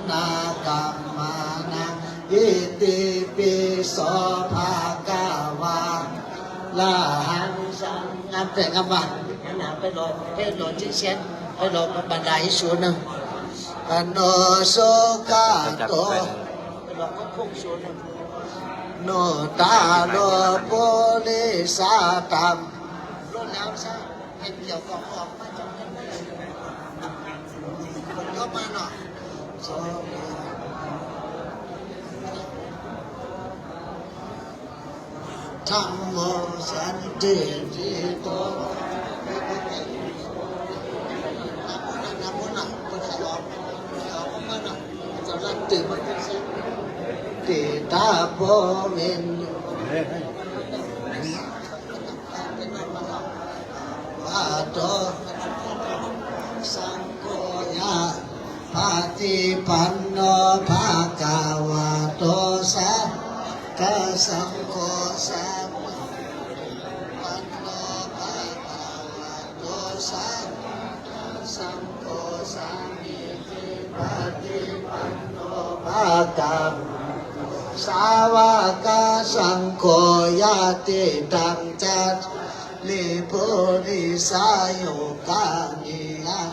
นากรรมานังอิติปิโสภะคะวะลาหังสังฆังแต่งกันบ้างนะไปโหลดที่เช่นไปโหลดบันไดสูงหนึ่งอโนโสกาโตไปโหลดก็พุ่งสูงหนึ่งโนตาโลโพลิสาตัมรุ่นแล้วซะเห็นเกี่ยวกับออกมาจากนั้นคนเข้ามาหน่อยธัมโมสันติจิโตน้ำมันคนขยับมาหน่อยจะรันตื่นมาเป็นสิ่งติตาโพมินวาโตสังโฆยะปฏิปันโนภะคะวะโตสาวกสังโฆสัมมาปันโนภะคะวะโตสาวกสังโฆสัมมิปฏิปันโนภะคะสาวกสังโฆยะติตังจัตลิปุริสายุกานิยะ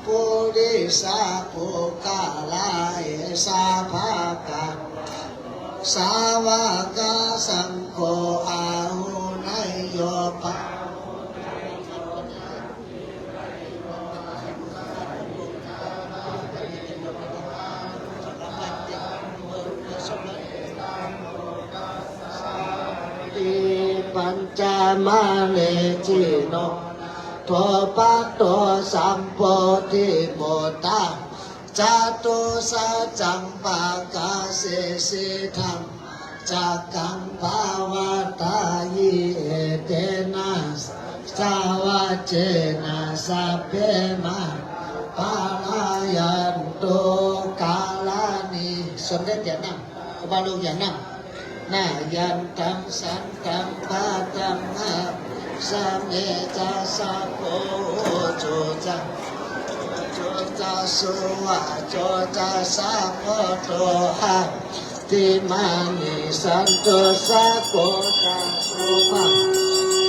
ปุริสาปุกาลาเอสาภาคะสาวกสังโฆอาหุนายโยปะปัญจมาเลจิโนโทปัตโตสัมโพธิโมตาจตุสัจจังปากาเสสิธังจักขังภาวตายิเตนะสาวะเจนะสัพเพมาปารายันโตกาลานิสมเด็จอย่านั่งครูบาลูกอย่านั่งนายันตังสันตังปาตังนาสัมเมจัสสะโพจุจังจุจัสสุวะจุจัสสะโพโตหะติมานิสันตุสัพโพจัสสุภะ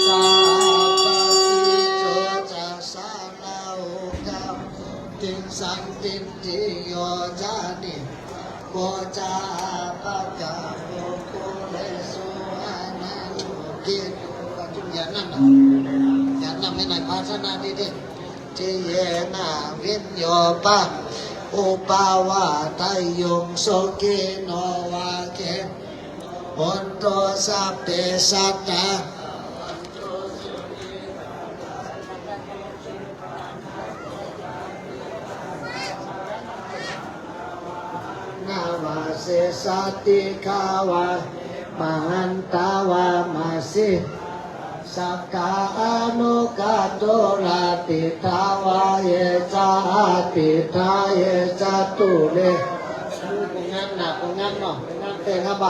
สัพพะติจุจัสสะลาหุกัมติสันติติโยจานิโกจาปะกะโกโกเลสุอานันติปัจจุบันนั้นอย่านั่งไม่ไหนภาชนะดีๆที่เยนาวิญโยปะอุปาวาทายงโสกิโนวาเกหุนโตสัพเพสัตตานาวาเสสติขาวามหันตาวามาสิสักกาอนุกาโตราติทาวาเยจาติทาเยจตุเลกูงานหนักกูงานเนาะงานเต็งครับบ่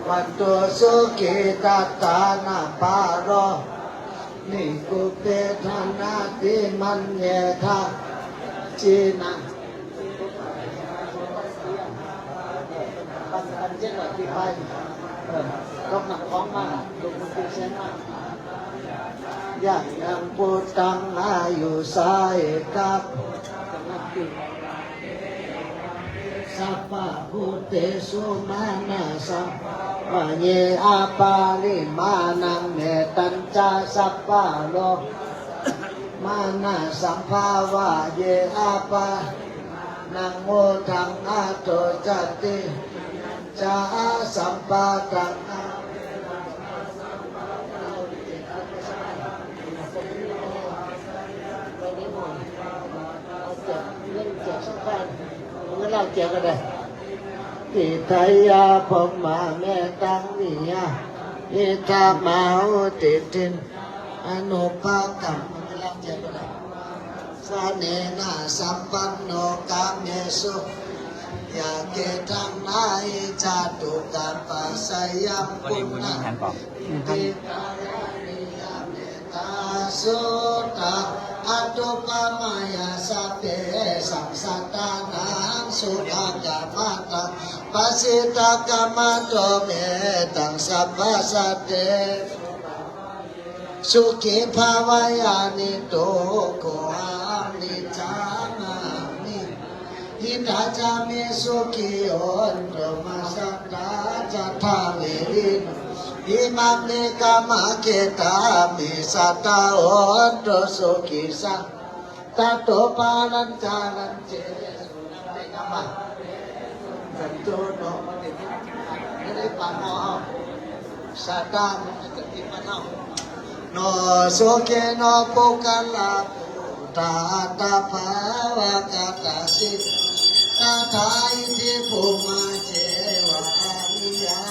ปัตโตสุกิตตานาปารอนิกุเปธานาติมันเยธาจีนังปันเจ็ดหน่อยที่ไปรบหนักท้องมากดูมันเป็นเส้นมากอย่างยังปุตตังอายุสายกับสัพพะพุทเตสุมานาสัมปะเยอาปาลิมานังเมตัญจาสัพพะโลมานาสัมภาวะเยอาปานังโมทังอาโตจัตติจาสัมปะตังเราเจอกันเลยติทายาพมาเมตังวิยาอิทามาหุติตินอนุภากัมเราเจอกันเลยสาเนนะสัมปันโนกาเมสุยาเกตังนาอิจาตุกัปปัสสยัมปุณณะติทายานิยาเมตาสุตาอา ตุปมายาสัพเพสังสัตตานังสุขังกามาตังปัสสิตากรรมโตเมตังสัพพสัตเตสุขีภาวายานิโตโกอานิจจานานิหิตาจามิสุขีโอนโตมาสัตตาจัตถาเวริโนอิมังเนกามะเกตามิสัตตาโอนโตสุขีสังตัตโตปานัญจานันเจสุนันเตกามะจันโตโนไม่ได้ปานอสัตตามุขติปานอโนสุเกโนปุกัลลาปุตตาตาภาวะกตาสิตาทายทิภูมาเจวะนิยา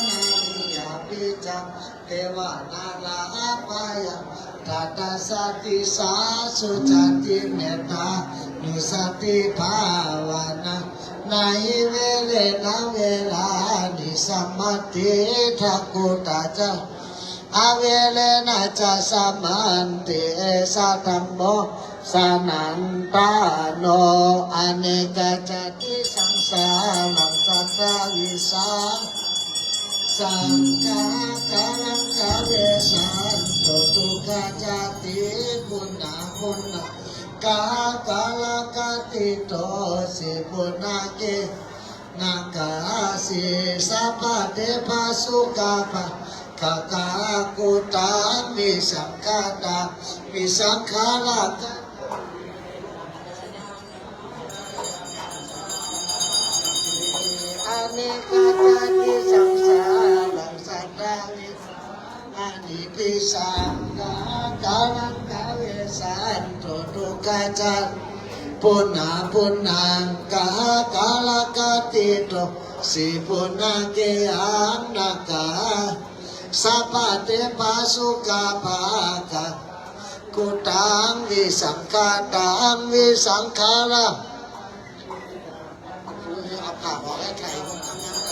นานิยาปิจังเทวานาลาปายะตัตสะติสาสุจันติเมตตานุสติภาวนาในเวเลนะเวลานิสัมมติทักกุตาจาอเวเลนะจะสัมมันติสัทธัมโมสานันตาโนอเนกจติสังสารังสัตตวิสังสังฆากังกะเวสันโตทุกขจติปุณณปุณณกากาลกติโตสิปุณณเกนาคาสิสัพพะเทพสุกาภะกากากุตามิสังฆาตามิสังขาราอเนกาติสังสารังสัตตาวิอานิปิสังฆาลังกาเวสันโตทุกขจัตปุณณปุณณังกากาลกติโตสิปุณณเกอังนาคาสัพพะเทพสุกาภากะกุตังวิสังฆาตังวิสังขารังเอาปากบอกให้ใครคนทำงาน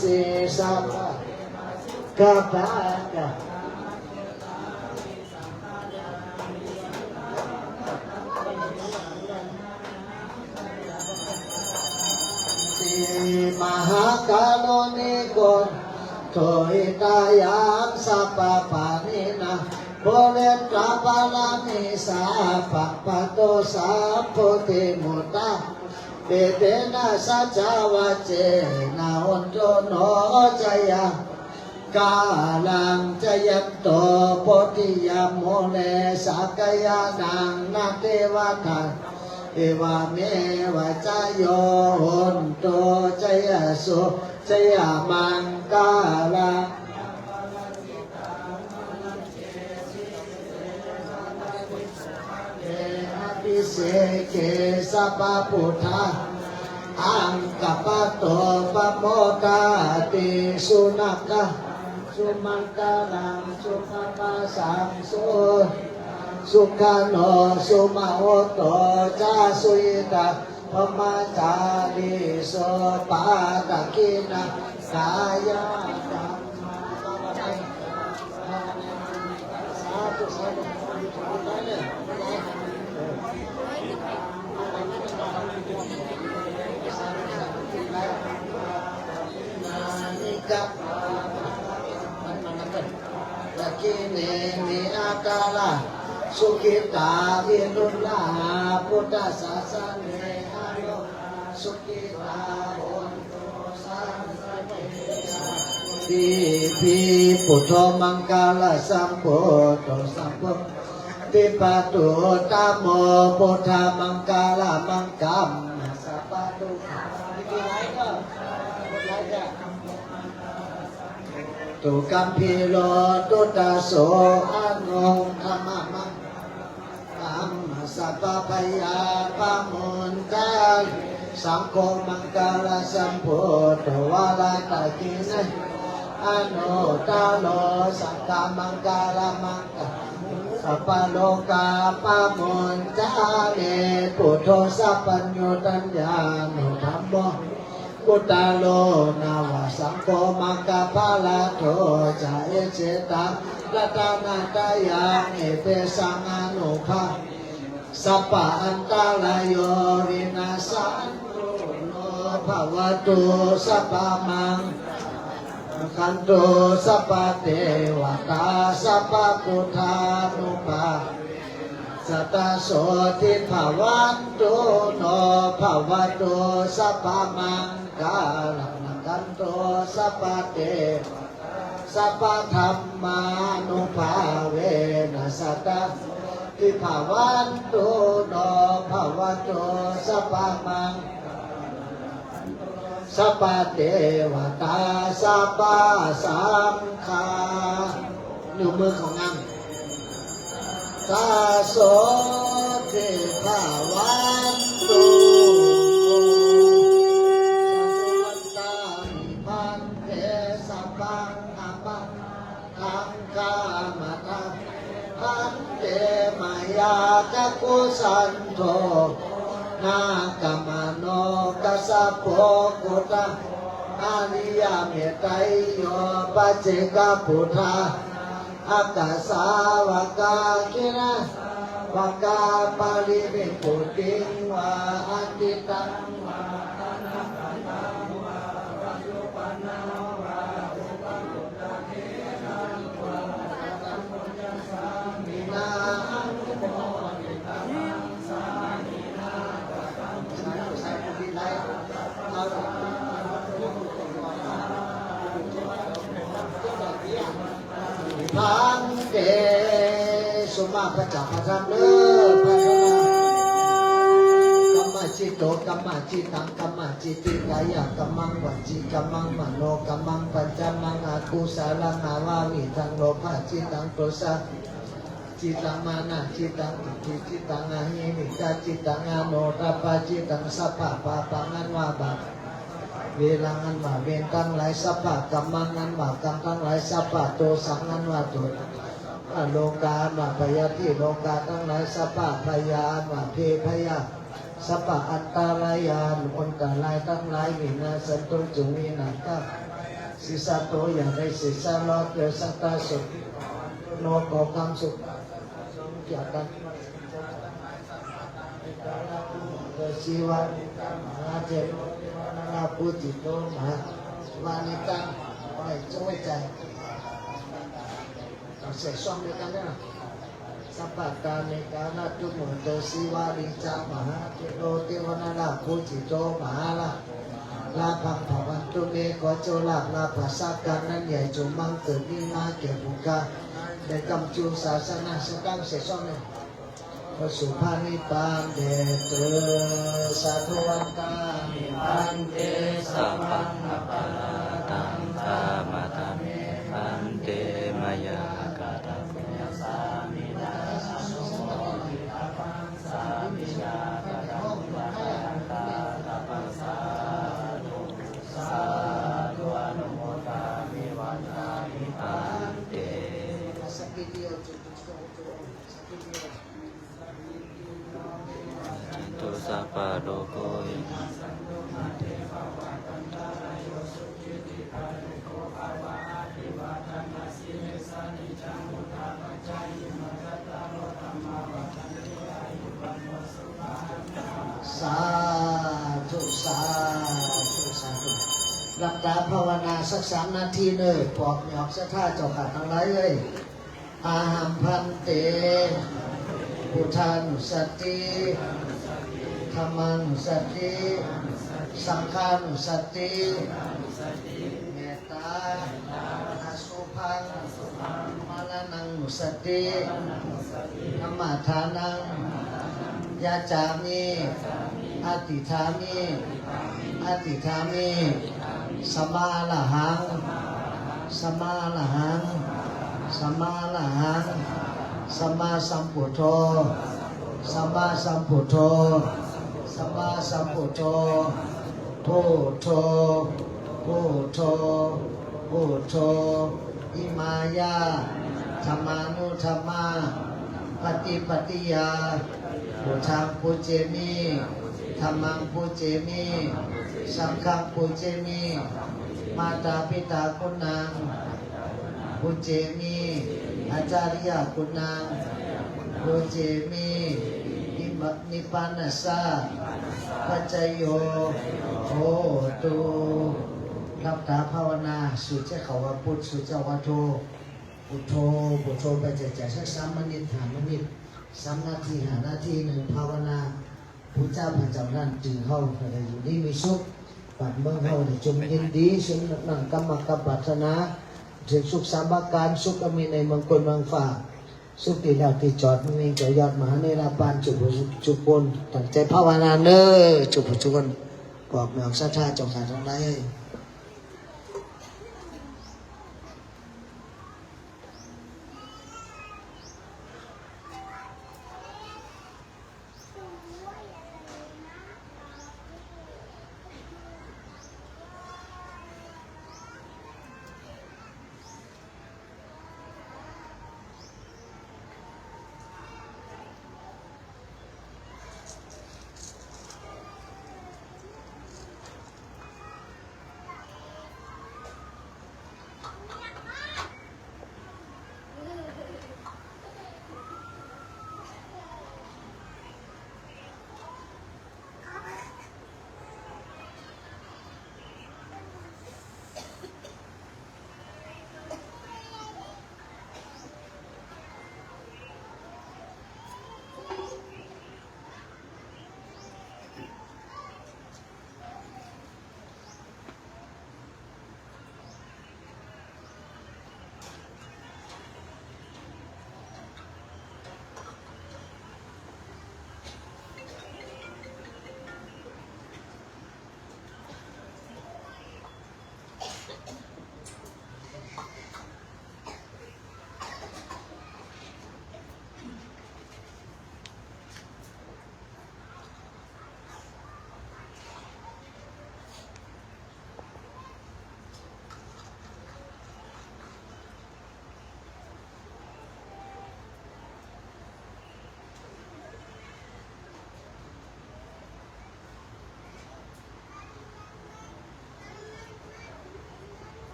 สิสัพพะกะปะกะมหากาโนนิโกโทอิตายามสัพพะปานินาโพเลตราปานามิสาปะปะโตสัพพุติมุตตาเตเตนะสัจจวัจเจนะอุนโตโนจยากาลังจยันโตโพธิยามโมเลสักยานังนาเทวทันเอวาเมวะจโยโหนโตจยสุจยามังกาลังปิเสเกสัพพุทธาอังกัปะโตปะโมตาติสุนักะสุมังกาลังสุขมาสังสุสุขโนสุมาโอโตจาสุยิตาพมาจาริโสปาตะกินะกายะธัมมาสาธุสาธุกับละกิเนมิอาตาลาสุขิตาวิรุลาพุทธศาสนาอาโยสุขิตาโอนโตสังสเตปีพุทโธมังกาลสัมโพธิสัมโพติปัตตุตโมพุทธมังกาลมังกัมสัพพทุกขาตุกัมพิโลตุตาโสอะโนธรรมะมังธัมมะสัพพะยาปะมุนตาสังโฆมังกาลสัมโพธิวาลาตะกินะอ อนุตาโลสังฆมังกาลมังสัพพโลกาปะมุนจาเนปุโตสัพพัญญุตัญญานุธัมโมพุทธาโลนาวาสังโฆมังกะพาลาโทจาเอเจตังรัตนาตายังเอเปสังอนุภาสัพพะอันตรายโยวินาสันตุโนภวตุสัพพะมังคันตุสัพพะเทวตาสัพพะพุทธานุภาสัตตโสทิภวันตุโนภวตุสัพพะมังกาลังคันตุสัพพะเทสัพพะธัมมานุภาเวนะสัตตทิภวันตุโนภวตุสัพพะมังสัพพะเทวตาสัพพะสังฆานิ้วมือของนางตาโสทิภวันตุสัพพะตานิพันเทสัพพังอปังทังกามตังพันเตมายาจักขุสันโธนากามโนกัสสะโภกุตะอาริยเมตไตโยปัจเจกพุทธาอากาสาวกาคินะวกาปาริวิปุติงวาอันติตังวาพังเตสุมาพระจักรพรรดิเด้อพระกัมมจิตโตกัมมจิตังกัมมจิติกายะกัมมังวัจิกัมมังมโนกัมมังปัญจมังอากุสาลังอาวาวิทังโลภะจิตังโทสะจิตังมานะจิตังอิทธิจิตังอาหิมิกาจิตังอโนตัปปะจิตังสัพพะปะปังอันวาบาเวลังอันว่าเวรทั้งหลายสัพพะกัมมังอันว่ากรรมทั้งหลายสัพพะโตสังอันว่าโตโลกาอันว่าพยาธิโลกาทั้งหลายสัพพะพยาอันว่าเพพยาสัพพะอันตรายานอันตรายทั้งหลายวินาศตุจุวินาศสิสะโตอย่างไรสิสะลอดเกิดสัตตาสุขโนโกความสุขเกี่ยวกันเกิดชีวะมหาเทพนาปุจิโตมหาวานิกังไม่ช่วยใจเสกซ่อมด้วยกันนะสัพพะตาเนกานาตุโมโตสีวาลิจามหาเทโลเทวนาลาปุจิโตมหาลาภังภวันตุเมขอโจลาภลาภาษาการนั้นใหญ่จงมั่งเกิดมีมาแก่บุคคลได้กำจูศาสนาสกังเสกซ่อมเนี่ยพระสุภานิพานเดชสาธุวันตานิพันเตสัพพังอปาราตังธามาตามิพันเตมายากาตัมยาสามินาโสติภาพังสามิยากาตัมยาตาตาปัสสาธุสาธุอนุโมทามิวันตานิพันเตสักกิเดียวจุดสักกิเดียวตุสัพพะโลกวินาศตุมาเทภวันตันตรายโยสุขิติภาริโกภาวะอภิวาทนาสิเนสานิจังมุทาปัจจายิมัตตาโลธรรมาวัฏันติอายุวันโนสุขังสาธุสาธุสาธุหลับตาภาวนาสัก3 นาทีเลยปอกหยอกสักท่าเจ้าขาทั้งหลายเลยอาหัมพันเตพุทธานุสติธรรมานุสติสังฆานุสติเมตตาอสุภังมาลานังนุสติธรรมทานังยาจามิอติธามิอติธามิสมาละหังสมาละหังสมาละหังสัมมาสัมพุทโธสัมมาสัมพุทโธสัมมาสัมพุทโธพุทโธพุทโธพ พุทโธอิมายาธรรมานุธรรมาปฏิปฏิยาพุทธังปุจเจมิธัมมังปุจเจมิสังฆังปุจเจมิมาตาปิตาคุณังปุจเจมิอาจาริยคุณังปุจเจมินิพพานัสสะปัจจโยโหตุรับตาภาวนาสุเจ้าเขาว่าพุทธสุเจ้าว่าโธพุทโธพุทโธไปจะสัก3 มินิ 3 นาที5 นาทีหนึ่งภาวนาพระเจ้าพระเจ้านั่นจึงเข้าอะไรอยู่นี่มีสุขปัดเมืองเข้าจงยินดีสุขนั่งกรรมกับปรารถนาถึงสุขสามการสุขมีในเมืองคนเมืองฝ่าสุขที่แล้วที่จอดมีเกี่ยวยอดมหาเนรปานจุบนตั้งใจภาวนาเน้อจุบนบอกแมวสัทธาจงสารทั้งหลาย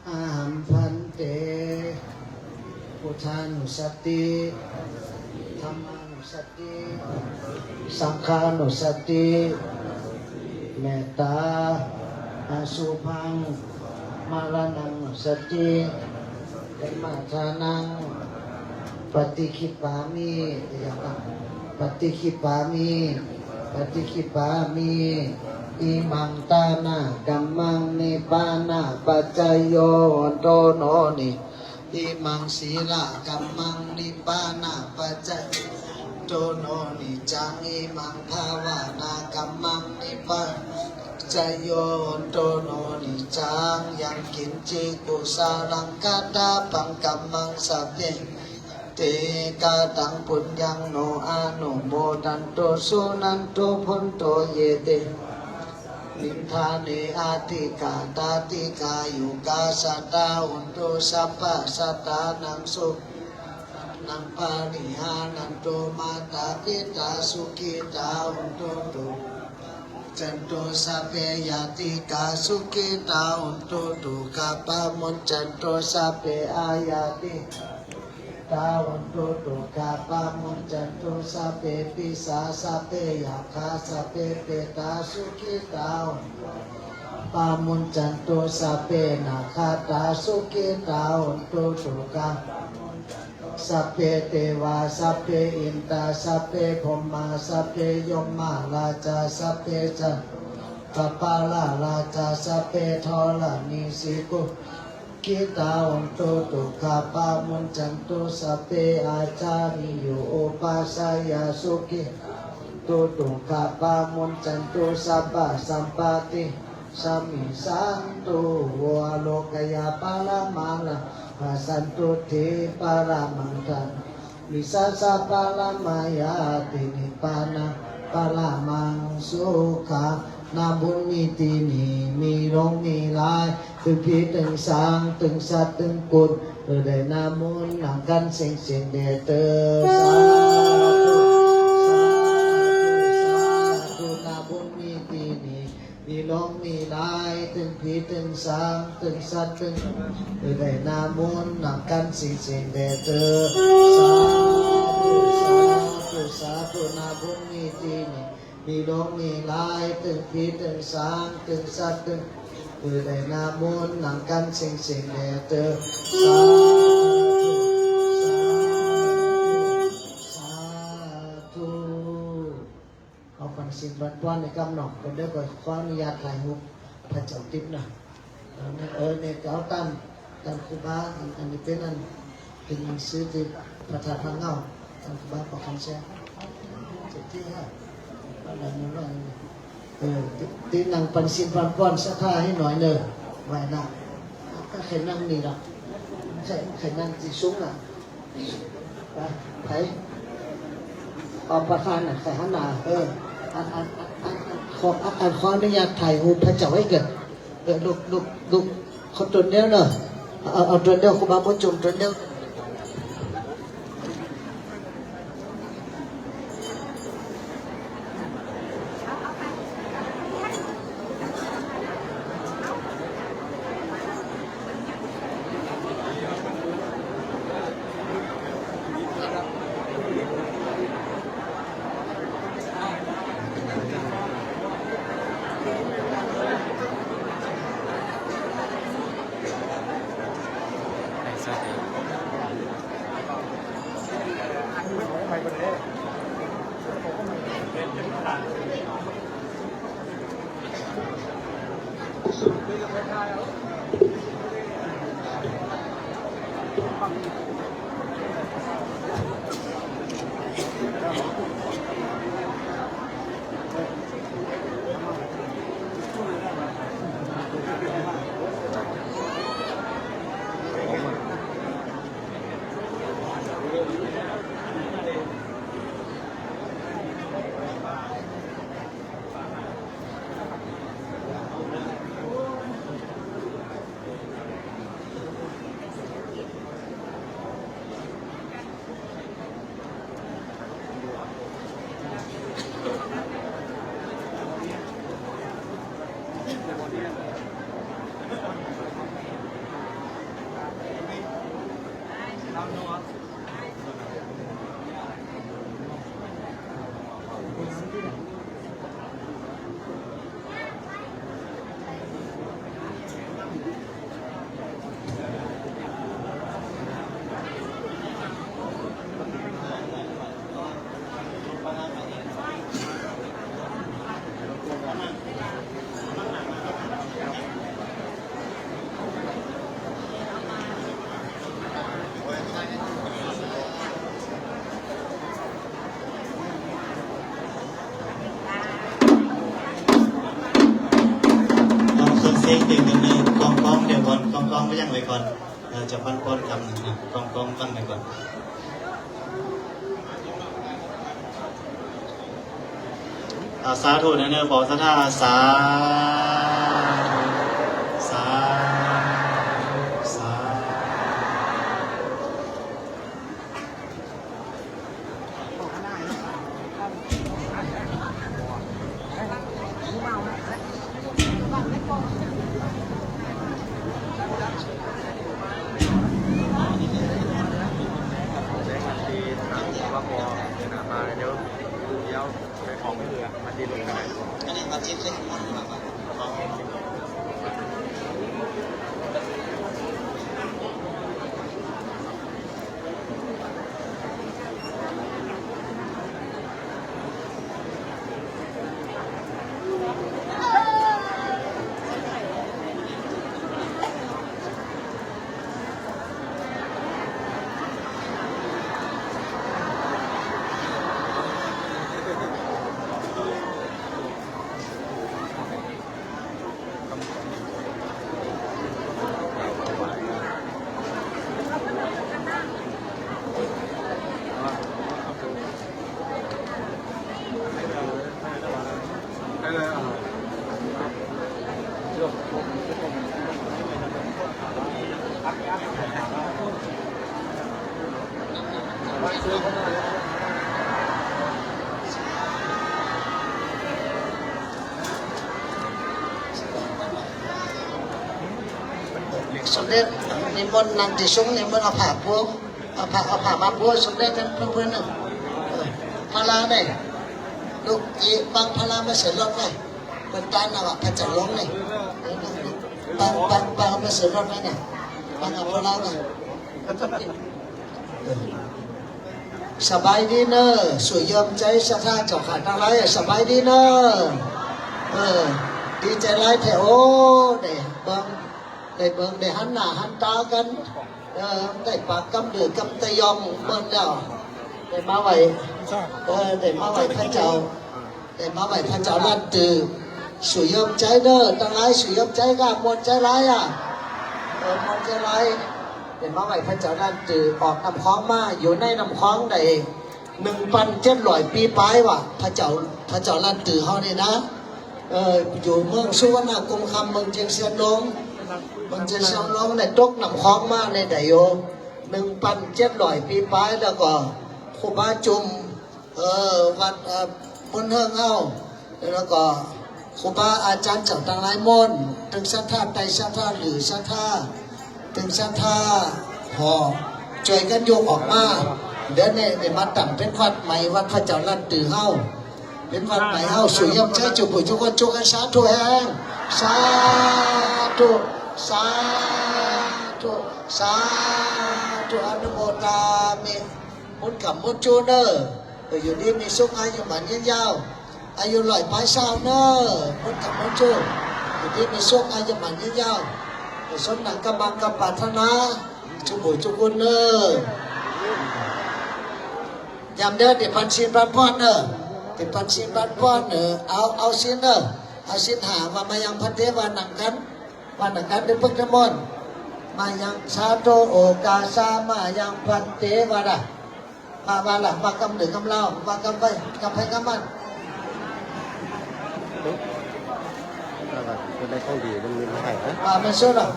อาหัมพันเตพุทธานุสติธัมมานุสติสังฆานุสติเมตตาอสุภังมาลานังนุสติธรรมาทานังปฏิคิปามิปฏิคิปามิปฏิคิปามิอิมังตานากัมมังนิปานาปัจจโยโตโนนิอิมังศีลากัมมังนิปานาปัจจโตโนนิจังอิมังภาวนากัมมังนิปา จโยนโตโนนิจังยังกินจิกุสาลังกาตาปังกัมมังสัพเพเตกาตังปุญญังโนอานุโมดันโตสุนันโตพุนโตเยเตนิทาเนอาติกาตาติกายุกาสัตตาอุนโตสัพพะสัตตานังสุนังปานิหานันโตมาตาปิตาสุขิตาอุนโตตุจันโตสัพเพยติกาสุขิตาอุนโตตุกาปะมุนจันโตสัพเพอายาติตาอุนโตตุกาปะมุนจันโตสัพเพปิสาสัพเพยาคาสัพเพเปตาสุขิตาอุนโตปามุนจันโตสัพเพนาคาตาสุขิตาอุนโตตุกาสัพเพเทวาสัพเพอินทาสัพเพพรหมาสัพเพยมมาราชาสัพเพจันทปาลาราชาสัพเพทอลานิสิกุกิตาอุนโตตุขะปามุนจันโตสัพเพอาจาริโยโอปัสสายาสุขิตุตุขะปามุนจันโตสัพพะสัมปติสัมมิสันตุวะโลกยาปาลามาลาภาสันตุเทปารามังคันวิสัสสะปาลามายาตินิปานาปาลามังสุขานาบุญมีตีนีมีร้องมีลายตึงพีตึงสางตึงสัตตึงกุลได้นามุนหนังกันเสียงเสียงเดเตอสาธุนาบุญมีตีนีมีร้องมีลายตึงพีตึงสางตึงสัตตึงได้นามุนหนังกันเสียงเสียงเดเตอสาธุนาบุญมีตีนีมีร้องมีลายตึงพีตึงสางตึงสัตตึงได้นามุนหนังกันเสียงเสียงเดเตอสาธุเอาปันสินบันวันในกำหนดเป็นเรื่องก่อนขออนุญาตถ่ายรูปพระเจ้าติ๊บนะเนี่ยเจ้าตั้มครูบาอันนี้เป็นอันเป็นหนังสือที่พระธาตุพระเงาตั้มครูบาขอคำแชร์เจ็ดที่ห้าอะไรนั่นว่าตีนังปันสินบันวันสักท่าให้หน่อยเนอะไว้นะก็ใครนั่งนี่หรอใครนั่งที่สูงอ่ะไปใครออกประธานอ่ะใครหันหน้าขออนุญาตถ่ายรูปพระเจ้าให้เกิดลูกเขาตัวเดียวเนอะเอาตัวเดียวครูบาพ่อจุ่มตัวเดียว ซ็งตื่นกันเลยกองกองเดี๋ยวก่อนกองกองไม่ยังไว้ก่อนจะพันก้อนคำหนึ่งนะกองกองตั้งไว้ก่อนสาธุเนอบอกสาธาสาสาสาอันนี้มาจิ้มเส้นมันมาก่อนสมเด็จนิมนต์นันติสงฆ์นิมนต์เอาผ้าปูเอาผ้ามาปูสมเด็จเป็นเพื่อนหนึ่งพลาเนี่ยลูกอีบางพลาไม่เสร็จรถเลยเหมือนกันนะว่าพระเจ้าล้มเนี่ยบางไม่เสร็จรถเลยเนี่ยบางเอาพลาเนี่ยสบายดีเนอะสวยยอมใจสะท้าเจ้าขาดอะไรสบายดีเนอะดีใจไรแถวเนี่ยได้หันหน้าหันตากันได้ปากกำดือกำตะยองเบิ่นแล้วได้มาไหวได้มาไหวพระเจ้าได้มาไหวพระเจ้าลั่นตือสวยยอมใจเนอะตั้งไรสวยยอมใจก็มนใจไรมนใจไรได้มาไหวพระเจ้าลั่นตือออกน้ำคล้องมาอยู่ในน้ำคล้องได้1,700 ปีปลายว่ะพระเจ้าลั่นตือเขาเนี่ยนะอยู่เมืองสุวรรณภูมิคำเมืองเชียงเสียนลงมันจะช่างร้องในตกน้ำคล้องมาในไดโย1,700 ปีปลายแล้วก็ครูบาจุมวัดพุนเฮิงเอาแล้วก็ครูบาอาจารย์เจ้าต่างหลายมนถึงสัทธาไตสัทธาหรือสัทธาถึงสัทธาห่อช่วยกันโยกออกมาเดี๋ยวเนี่ยมาตั้งเป็นวัดใหม่วัดพระเจ้าลั่นตือเฮาเป็นวัดใหม่เฮาสวยยำใจจุบุจุกจุกันสาธุแห่งสาธุสาธุสาธุอนุโมทามิมุนกับมุนจูเนอร์อยู่ดีมีสุขอายุมันยืนยาวอายุ100 ปีเนอร์มุนกับมุนจูอยู่ดีมีสุขอายุมันยืนยาวสมนังกำบังกำปัฒนาจุบุจุกุนเนอร์ยามเดินเดี๋ยวพันศีลพันพรเนอร์เดี๋ยวพันศีลพันพรเนอร์เอาศีลเนอร์เอาศีลหามายังพันเทวานังกันวันนักการเป็นพุทธมนต์มายังชาโตโอกาสามายังพันเตวดามละมากำหนึ่งกำเล่ามากำไปกำมันในข้องดีมันมีให้ไหมมันสุดหรอ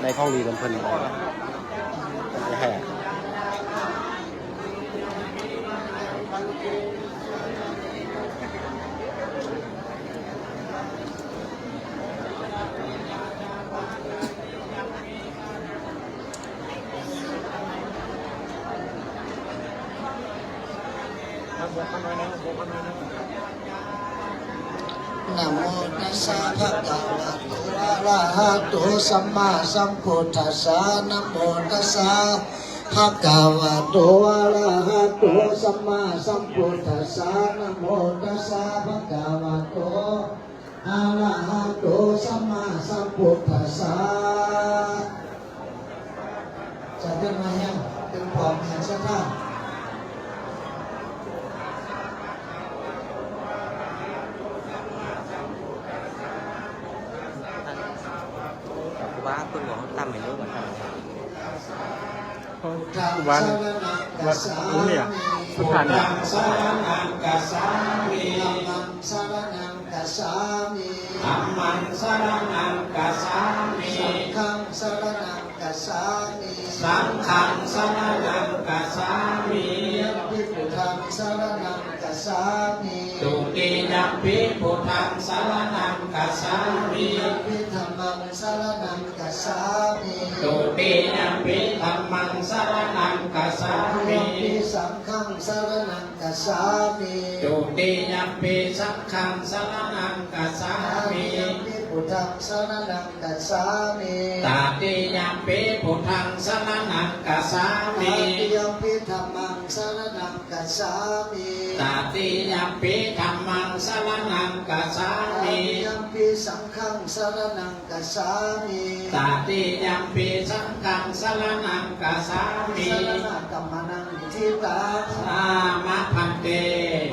ในข้องดีมันเพิ่นไม่ให้นะโมตัสสะภะคะวะโตอะระหะโตสัมมาสัมพุทธัสสะนะโมตัสสะภะคะวะโตอะระหะโตสัมมาสัมพุทธัสสะนะโมตัสสะภะคะวะโตอะระหะโตสัมมาสัมพุทธัสสะจะเป็นมายังเป็นปองแห่งศรัทธา วัน วัดเนี่ยพุทธาเนี่ย สารนังกัสสามิธัมมังสารนังกัสสามิธัมมังสารนังกัสสามิสังฆังสารนังกัสสามิสังฆังสารนังกัสสามิพุทธังสารนังกัสสามิตุติยัมปิพุทธังสารนังกัสสามิปิธัมมังสารนังกัสสามิตุติยัมปิธัมมังสารนังกัสสามิสังฆังสารนังกัสสามิตุติยัมปิสังฆังสารนังกัสสามิพุทธังสารนังกัสสามิตติยัมปิพุทธังสารนังกัสสามิตติยัมปิธัมมังสารนังกัสสามิตติยัมปิธัมมังสารนังกัสสามิตติยัมปิสังฆังสารนังกัสสามิตติยัมปิสังฆังสารนังกัสสามิสารนังกัมมนังทิตาสามะพันเต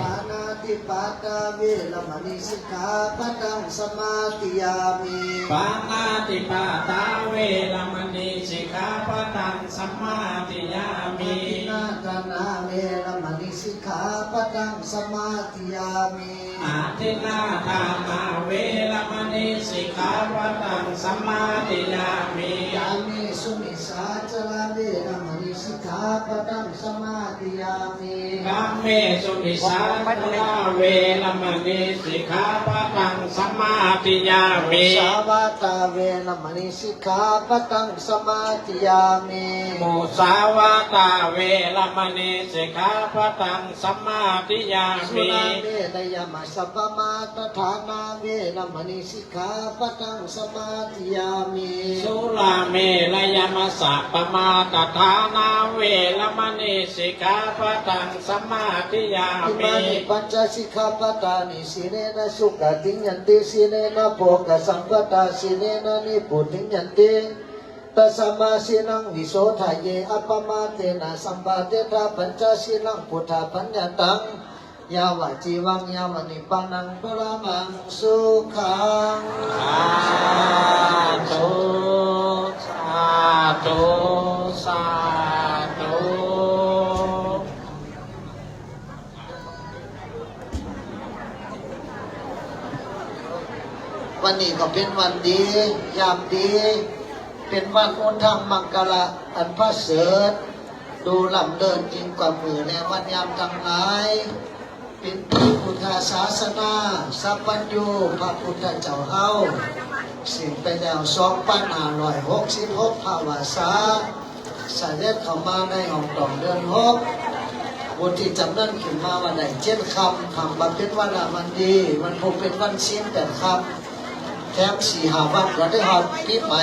ปานาติปาตาเวรมณีสิกขาปะทังสมาธิยามิปานาติปาตาเวรมณีสิกขาปะทังสมาธิยามินาทนาเวรมณีสิกขาปะทังสมาธิยามิอาทินาทานาเวรมณีสิกขาปะทังสมาธิยามิยามิสุมิสาจลาเวรมณีสิกขาปะทังสมาธิยามิกัมเมสุมิสาจลาเวรมณีสิกขาปะทังสมาธิยามิสาวาตาเวรมณีสิกขาปะทังสมาธิยามิมุสาวาตาเวรมณีสิกขาปะทังสมาธิยามิสุราเมรยมัสสปมาตฐานาเวรมณีสิกขาปะทังสมาธิยามิสุราเมรยมัสสปมาตฐานาเวรมณีสิกขาปะทังสมาธิยามิปัญจสิกขาปะทานิสีเนนะสุขติยันติสีเนนะโภคสัมปตาสีเนนะนิพุติยันติตัสมาสีนังวิโสทะเยอัปปมาเตนะสัมปาเตตาปัญจสีนังพุทธาปัญญาตังยาวะจีวังยาวะนิพพานังปรมังสุขังสาธุสาธุสาธุวันนี้ก็เป็นวันดียามดีเป็นวันอุทังมังกรอันพระเสริฐดูลำเดินจริงกว่ามือในวันยามทั้งหลายเป็นปีพุทธศาสนาสัพพัญญูพระพุทธเจ้าเฮาสิ่งไปแล้ว2566ภาวาษาเสด็จเข้ามาในห้องต่อเดือน6วันที่จำนั้นขึ้นมาวันไหน7 ค่ำทำมาเป็นวันดีวันพุธเป็นวันศีล8 ค่ำแถม4-5 วันก็ได้หอดปีใหม่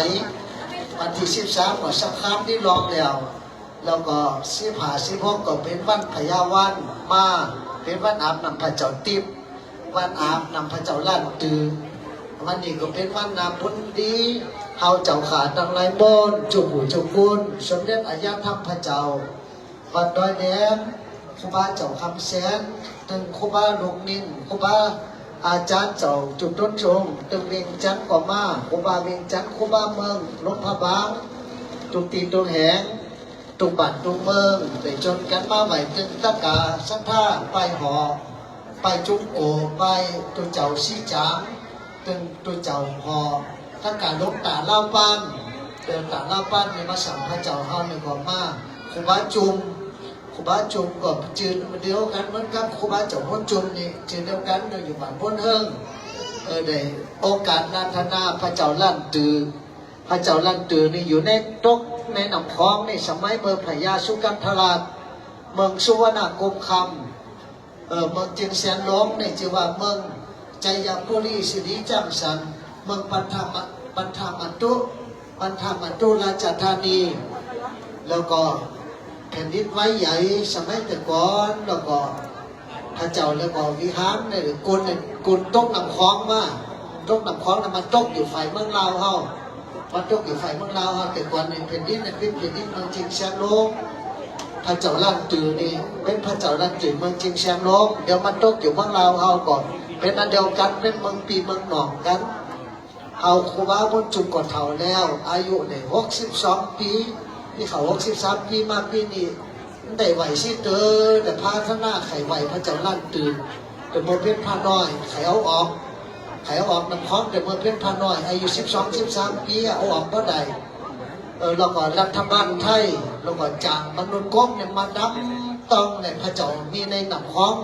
วันที่13ก็สักค่ำที่รองแล้วก็15-16ก็เป็นวันพญาวันมาเป็นวันอาบน้ำพระเจ้าติ๊บวันอาบน้ำพระเจ้าล้านตือวันนี้ก็เป็นวันนาบุญดีเฮาเจ้าขาดังไรบนจุบุจุกุลสมเด็จอายาธรรมพระเจ้าวัดดอยแดงครูบาเจ้าคำแสนตึงครูบาลูกนิ่งครูบาอาจารย์เจ้าจุดต้นชงตึงเวียงจันทร์ก็มาครูบาเวียงจันทร์ครูบาเมืองหลวงพระบางตุกตีนตุกแหงตุกบั่นตุกเมืองไปจนกันมาไหวตึงตะกาสัทธาไปหอไปจุกโอไปตุเจ้าซีจางตึงตุเจ้าหอตะกาลงตาเล่าปั้นเดินตาเล่าปั้นในมาสั่งพระเจ้าเฮาในก่อนมาครูบาจุมครูบาจุมก็จืดเดียวกันเหมือนกับครูบาเจ้าพ้นจุมนี่จืดเดียวกันโดยอยู่บ้านพ้นเฮิงได้โอกาสนันทนาพระเจ้าลั่นตือพระเจ้าลั่นตือนี่อยู่ในตกในหนองคลองในสมัยเมืองพญาสุกันทราชเมืองสุวรรณกรมคำเมืองเจียงแสนหลงในชื่อว่าเมืองใจยบุรีสิริจังสันเมืองปันธมันตุราชธานีแล้วก็แผ่นดินไหวใหญ่สมัยแต่ก่อนแล้วก็พระเจ้าแล้วก็วิหารในกุลตกน้ำคลองมาตกน้ำคลองนั้นมันตกอยู่ฝ่ายเมืองลาวเฮามันตกอยู่ฝ่ายเมืองลาวเฮาแต่ก่อนในแผ่นดินเมืองเจียงแสนหลงพระเจ้าลั่นตือนี่เป็นพระเจ้าลั่นตือเมืองเจียงแสนหลงเดี๋ยวมันตกอยู่เมืองลาวเฮาก่อนเป็นอันเดียวกันเป็นเมืองปีเมืองหนองกันเอาครูบาบุญจุกก่อนเฒ่าแล้วอายุได้62 ปี พี่เขา63ปีมาปีนี้ได้ไหวสิเตอแต่พาข้างหน้าไขไหวพระเจ้าลั่นตื่นแต่โมเป็นพาน้อยไขเอาออกน้ำคล้องแต่เมื่อเป็นพาน้อยอายุ12-13 ปีเอาออกก็ได้เราก็รัฐบาลไทยเราก็จ้างมนุษย์กบเนี่ยมาดำต้องในพระเจ้ามีในน้ำคล้อง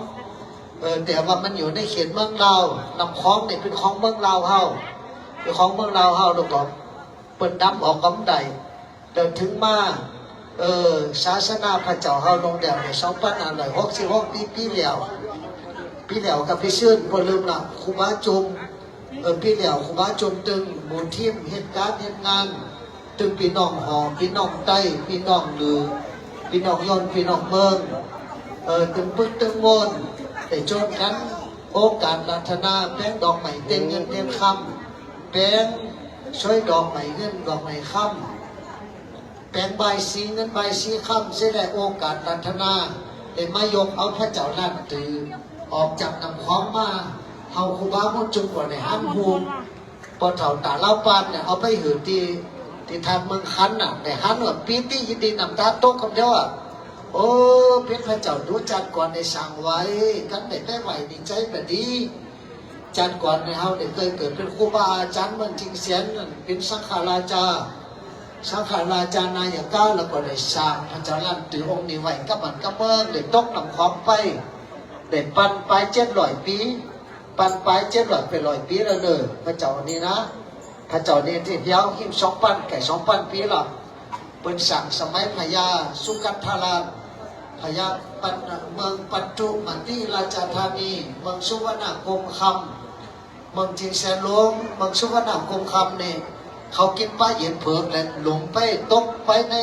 แต่ว่ามันอยู่ในเขตเมืองลาวน้ำคล้องเนี่ยเป็นของเมืองลาวเฮาเป็นของเมืองลาวเฮาเราก็เปิดดำออกกำไดเดินถึงมาศาสนาพระเจ้าเฮาลงแดวใน2566ปีแล้วกับพี่ชื่นบ่ลืมละครูบาจุมพี่แล้วครูบาจุมตึงหมู่ทีมเหตุการณ์เหตุงานตึงพี่น้องหอพี่น้องใต้พี่น้องลือพี่น้องยนต์พี่น้องเมืองตึงปึกตึงโมนแต่จนกันโอกาสรัตนาแป้งดอกใหม่เต็มเงินเต็มคำแป้งช่วยดอกใหม่เงินดอกใหม่คำแปลงใบสีเงินใบสีคำเสียได้โอกาสรัตนาได้มายกเอาพระเจ้าลั่นตือออกจากน้ำคล้องมาเฮาครูบามุ่งจุงกว่าในห้ามหูพอเถ่าตาเล่าปานเนี่ยเอาไปหือที่ทางเมืองคันน่ะในฮันว่าปีติยินดีนำตาโต๊ะคำเดียวอ่ะโอ้เพียงพระเจ้าดูจัดก่อนในสั่งไว้กันได้ได้ไหวดีใจแบบนี้จัดก่อนในเฮาเนี่ยเคยเกิดเป็นครูบาอาจารย์เมืองจิงเสียนเป็นสังฆราชานายกาแล้วก็ได้สร้างพระเจ้าลั่นตือองค์นี้ไว้กับมันกับเมืองได้ตกนำของไปได้ปันไป700 ปีปันไป700ไป100 ปีแล้วเลยพระเจ้านี้นะพระเจ้านี้ที่ยาวหิม2,000แก่2,000 ปีละเป็นสั่งสมัยพญาสุกัทธาราพญาเมืองปัจจุบันที่ราชธานีเมืองสุวรรณคมคำเมืองจิงแสนหลวงเมืองสุวรรณคมคำนี่เขากินปลาเย็นเผือกและหลงไปตกไปใน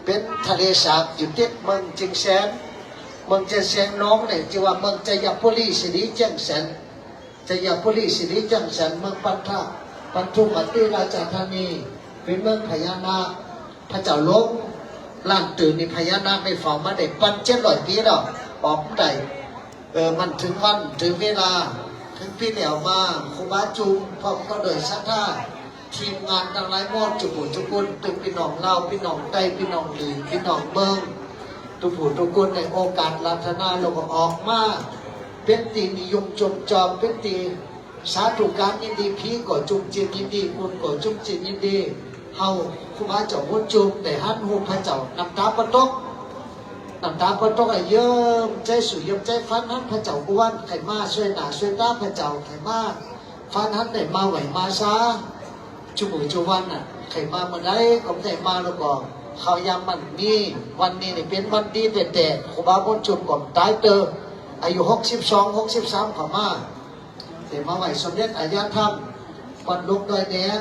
เป็นทะเลสาบอยู่ติดเมืองจิงแสนเมืองเจงแสนน้องเนี่ยชื่อว่าเมืองจยปุรีสิริเจียงแสนเมืองปัทุมติราชธานีเป็นเมืองพญานาคพระเจ้าลงล้านตื่นนี่พญานาคไม่ฝ่ามาได้ปัน700 ปีแล้วออกได้มันถึงวันถึงเวลาถึงพี่เหลียวมาครูบาจุมพร้อมก็โดยศรัทธาทีมงานทั้งหลายหมดจุบุจุกุลตึงพี่น้องเล่าพี่น้องใต้พี่น้องหลีพี่น้องเมืองทุกผู้ทุกคนในโอกาสรัตนาเราก็ออกมาเป็นตีนิยมจมจอมเป็นตีสาธุการยินดีพี่ก่อจุมจิตยินดีคุณก่อจุมจิตยินดีเฮาครูบาเจ้าวุ้นจุมแต่ฮั่นหูพระเจ้านำตาปตกไอ้เยิ้มใจสุยมใจฟันฮั่นพระเจ้ากวนไข่มาช่วยหนาช่วยตาพระเจ้าไข่มาฟันฮั่นได้มาไหวมาซาจุบุจุวันน่ะไข่มาเมื่อไรก็ได้มาแล้วก็เขายามมันนี่วันนี้เนี่ยเป็นวันดีแต่ครูบาบุญจุมก่อนตายเตออายุ62-63เขามาแต่มาไหวสมเด็จอายาธรรมวันลงดอยแดง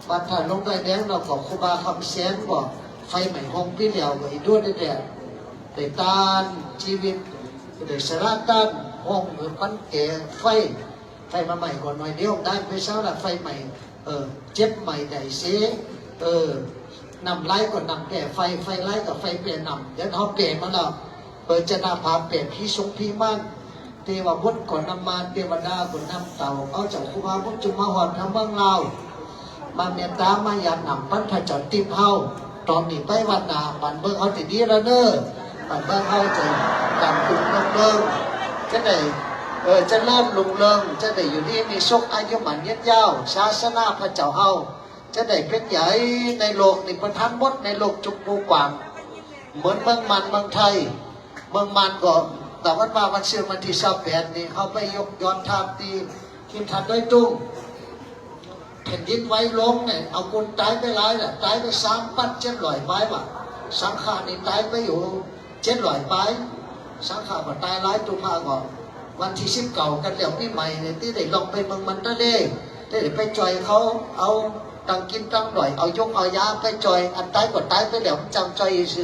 วันถ่ายลงดอยแดงเราก็ครูบาคำแสนบอกไฟใหม่ห้องพี่เหลียวไว้ด้วยแต่ตานชีวิตแต่สระต้านห้องปันแก่ไฟมาใหม่ก่อนหน่อยเดียวได้ไปเช้าละไฟใหม่เจ็บใหม่ใหญ่เสียนำไล่ก็นำแก่ไฟไล่กับไฟเปลี่ยนนำเดี๋ยวเขาเปลี่ยนมาแล้วจะนำพาเปลี่ยนพี่สงพี่มั่นเทวบุตรก่อนนำมาเทวดาก่อนนำเต่าเอาจากครูบาบุญจุมมาหอนทำบ้างเรามาเมียตามาอยากนำปั้นพระจอดติมเฮาตอนนี้ไปวันนาบันเบิ้งเอาติดดีแล้วเนอะบันเบิ้งเอาจะการคุมลงเบิ้งจะได้จะเริ่มลงเริงจะได้อยู่ที่มีโชคอายุหมันยืดยาวศาสนาพระเจ้าเฮาจะได้เป็นใหญ่ในโลกในประทานมดในโลกจุกปูกว่างเหมือนเมืองมันเมืองไทยเมืองมันก็แต่วันเชื่อมันที่28นี่เขาไปยกย้อนทางตีทีมทันด้วยตุ้งแผ่นดินไว้ลงเนี่ยเอาคนตายไปหลายแหละตายไป3,700 ใบว่ะสังขารนี่ตายไปอยู่700 ใบสังขารก็ตายหลายตุมาก่อนวันที่19กันแล้วปีใหม่เนี่ยที่ได้ลงไปเมืองมันทะเลได้ไปจอยเขาเอาตังกินตังหน่อยเอายกเอายาไปจอยอันตายก็ตายไปแล้วจำจอยสิ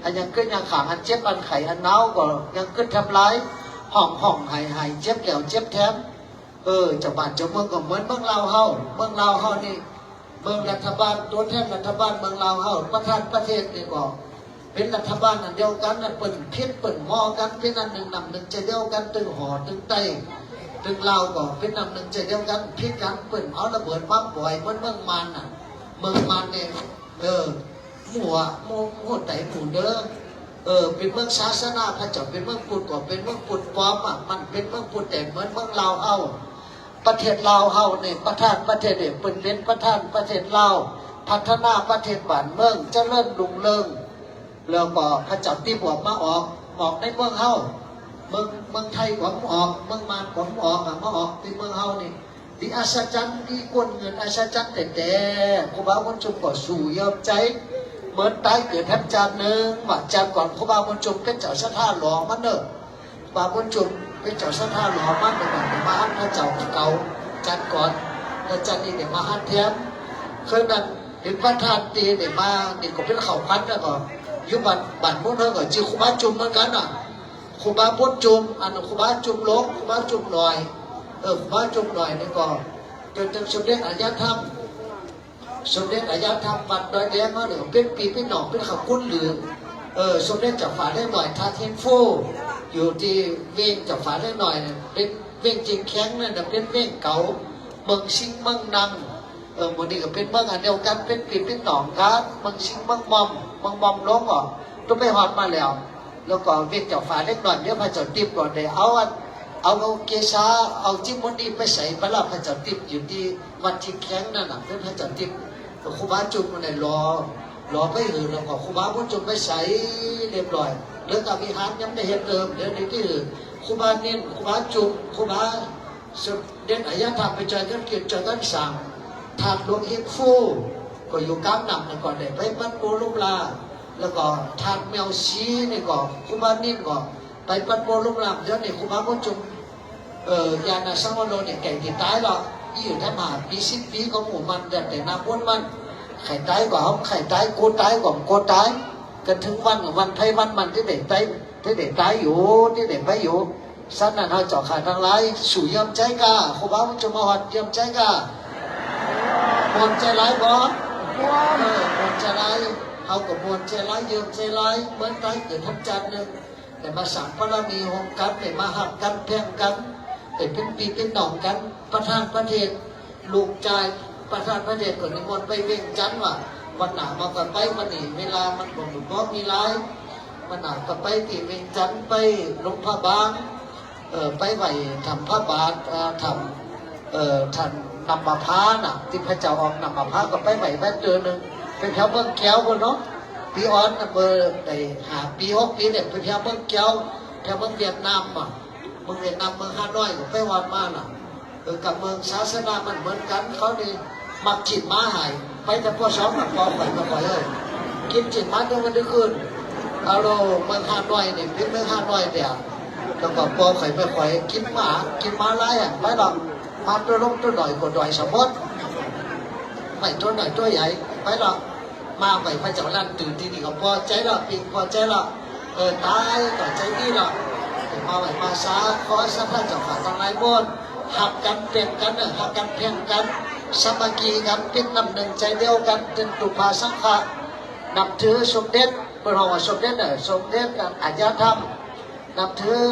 อันยังขึ้นยังขังอันเจ็บอันไข่อันเน่าก็ยังขึ้นทำร้ายห้องหายเจ็บแล้วเจ็บแถมเจ้าบ้านเจ้าเมืองก็เหมือนเมืองลาวเฮานี่เมืองรัฐบาลตัวแทนรัฐบาลเมืองลาวเฮาประธานประเทศนี่ก็เป็นรัฐบาลอันเดียวกันนั่นเปิ่นเพี้ยนเปิ่นมอกันเป็นอันหนึ่งนำหนึ่งใจเดียวกันตึงห่อตึงไตตึงลาวก็เป็นนำหนึ่งใจเดียวกันพิษกันเปิ่นเอาระเบิดมาปล่อยเมืองมันน่ะเมืองมันเนี่ย หมู่ไต่หมู่เด้อเป็นเมืองศาสนาพระเจ้าเป็นเมืองพุทธก็เป็นเมืองพุทธปลอมอ่ะมันเป็นเมืองพุทธแต่เหมือนเมืองลาวเอาประเทศลาวเฮาเนี่ยประธานประเทศเนี่ยเป็นประธานประเทศลาวพัฒนาประเทศบ้านเมืองเจริญรุ่งเรืองแล้วก็พระเจ้าที่บวกมาออกในเมืองเฮาเมืองไทยของออกเมืองมารของออกมาออกที่เมืองเฮานี่ดีอัศจรรย์ดีกวนเงินอัศจรรย์แต่ครูบาบุญชุมก็สู่ยอมใจเหมือนตายเกิดแทบจานหนึ่งว่าจานก่อนครูบาบุญชุมเป็นเจ้าชะท่าหลอมันเนอะครูบาบุญชุมเป็นเจ้าชะท่าหลอมันเป็นแบบมาฮันพระเจ้าเก่าจานก่อนแล้วจานนี้เนี่ยมาฮันแทมเคยนั้นเห็นพระธาตุตีเนี่ยมาเนี่ยก็เป็นเขาพันแล้วก็ยุบันมุนเท่ากับจีครูบาจุมเหมือนกันอ่ะครูบาพุทธจุมอันครูบาจุมลงครูบาจุมหน่อยครูบาจุมหน่อยนี่ก็จนสมเด็จอารยธรรมสมเด็จอารยธรรมวัดดอยแดงเขาเนี่ยเป็นปีเป็นหนองเป็นข้าวกุ้นหรือสมเด็จจับฝาได้หน่อยทาเทียนฟูอยู่ที่เวงจับฝาได้หน่อยเนี่ยเป็นเวงจริงแข็งเนี่ยเป็นเวงเก่าเมืองชิงเมืองนังวันนี้ก็เป็นเมืองอันเดียวกันเป็นปีเป็นหนองกันเมืองชิงเมืองมอมล้มอ่ะต้องไปหอดมาแล้วก็เวงจับฝาได้หน่อยเดี๋ยวพระเจ้าติ๊บก่อนเดี๋ยวเอาเกศาเอาจิ้มมันดีไปใส่พระราพระเจ้าติ๊บอยู่ที่วัดที่แข็งนั่นน่ะเป็นพระเจ้าติ๊บครูบาจุมมันเลยรอไปหือแล้วก็ครูบาพุทธจุมไปใส่เรียบร้อยเรื่องกับวิหารยังไม่เห็นเดิมเดี๋ยวนี้ที่หือครูบาเน้นครูบาจุมครูบาเด่นอายะธรรมไปเจอกันเกี่ยวเจอกันสั่งถาดหลวงเฮกฟูก็อยู่กลางน้ำแล้วก็ได้ไปปัดโปลุกลาแล้วก็ถาดแมวชีนี่ก็ครูบาเน้นก็ไปปัดโปลุกลาเดี๋ยวนี้ครูบาพุทธจุมยานาสังวโรเนี่ยแก่ที่ตายหรอกอยู่ทั้งหาปี10 ปีของหมู่มันแต่นาบุญมันไข่ตายกว่าเขาไข่ตายโกตายกว่าโกตายกันถึงวันไทยวันมันที่เด็กตายอยู่ที่เด็กไปอยู่สันนั้นเขาเจาะขาทางไรสู่ยำใจกาครูบาจะมาหัดยำใจกาบนใจร้ายบ่บนใจร้ายเขากับบนใจร้ายยำใจร้ายเหมือนตายเกิดทับจันหนึ่งแต่มาสั่งพระมีหงกันแต่มาหักกันแพ่งกันแต่เป็นปีเป็นหนองกันประธานประเทศลูกใจประธานประเทศคนนิมนต์ไปเว่งจันว่าวันหนามาก่อนไปวันนี้เวลามันบ่มเพราะมีร้ายวันหนาก็ไปที่เว่งจันไปลงพระบางไปไหวทำพระบาททำท่านนำมาพาน่ะที่พระเจ้าออกนำมาพาก็ไปไหวแม่เดือนหนึ่งเป็นแถวเมืองแก้วคนเนาะปีออนเบอร์ได้5 ปี 6 ปีเนี่ยเป็นแถวเมืองแก้วแถวเมืองเวียดนามอ่ะเมืองเวียดนามเมืองฮานอยก็ไปวันมาน่ะกับเมืองศาสนามันเหมือนกันเขานี่มักจิตม้าหายไปแต่พอซ้อมกับกองไปก็ปล่อยเลยกินจิตม้าทั้งวันทั้งคืนเอาโลเมืองฮานอยเนี่ยเป็นเมืองฮานอยเดียวแล้วก็ปอไข่ไปข่อยกินม้าไล่อ่ะไม่หรอกมาตัวลงตัวหน่อยกว่าดอยสมมติไม่ตัวหน่อยตัวใหญ่ไม่หรอกมาไปพระเจ้าลั่นตื่นที่นี่ก็พอใจละปีพอใจละตายต่อใจนี่ละมาไหวมาซาขอสัพพะเจ้าขาทางไรบ้านหักกันเปลี่ยนกันหักกันเพียงกันสามัคคีกันเป็นน้ำหนึ่งใจเดียวกันเป็นตุภาสังฆะนับถือสมเด็จพระองค์สมเด็จสมเด็จอารยธรรมนับถือ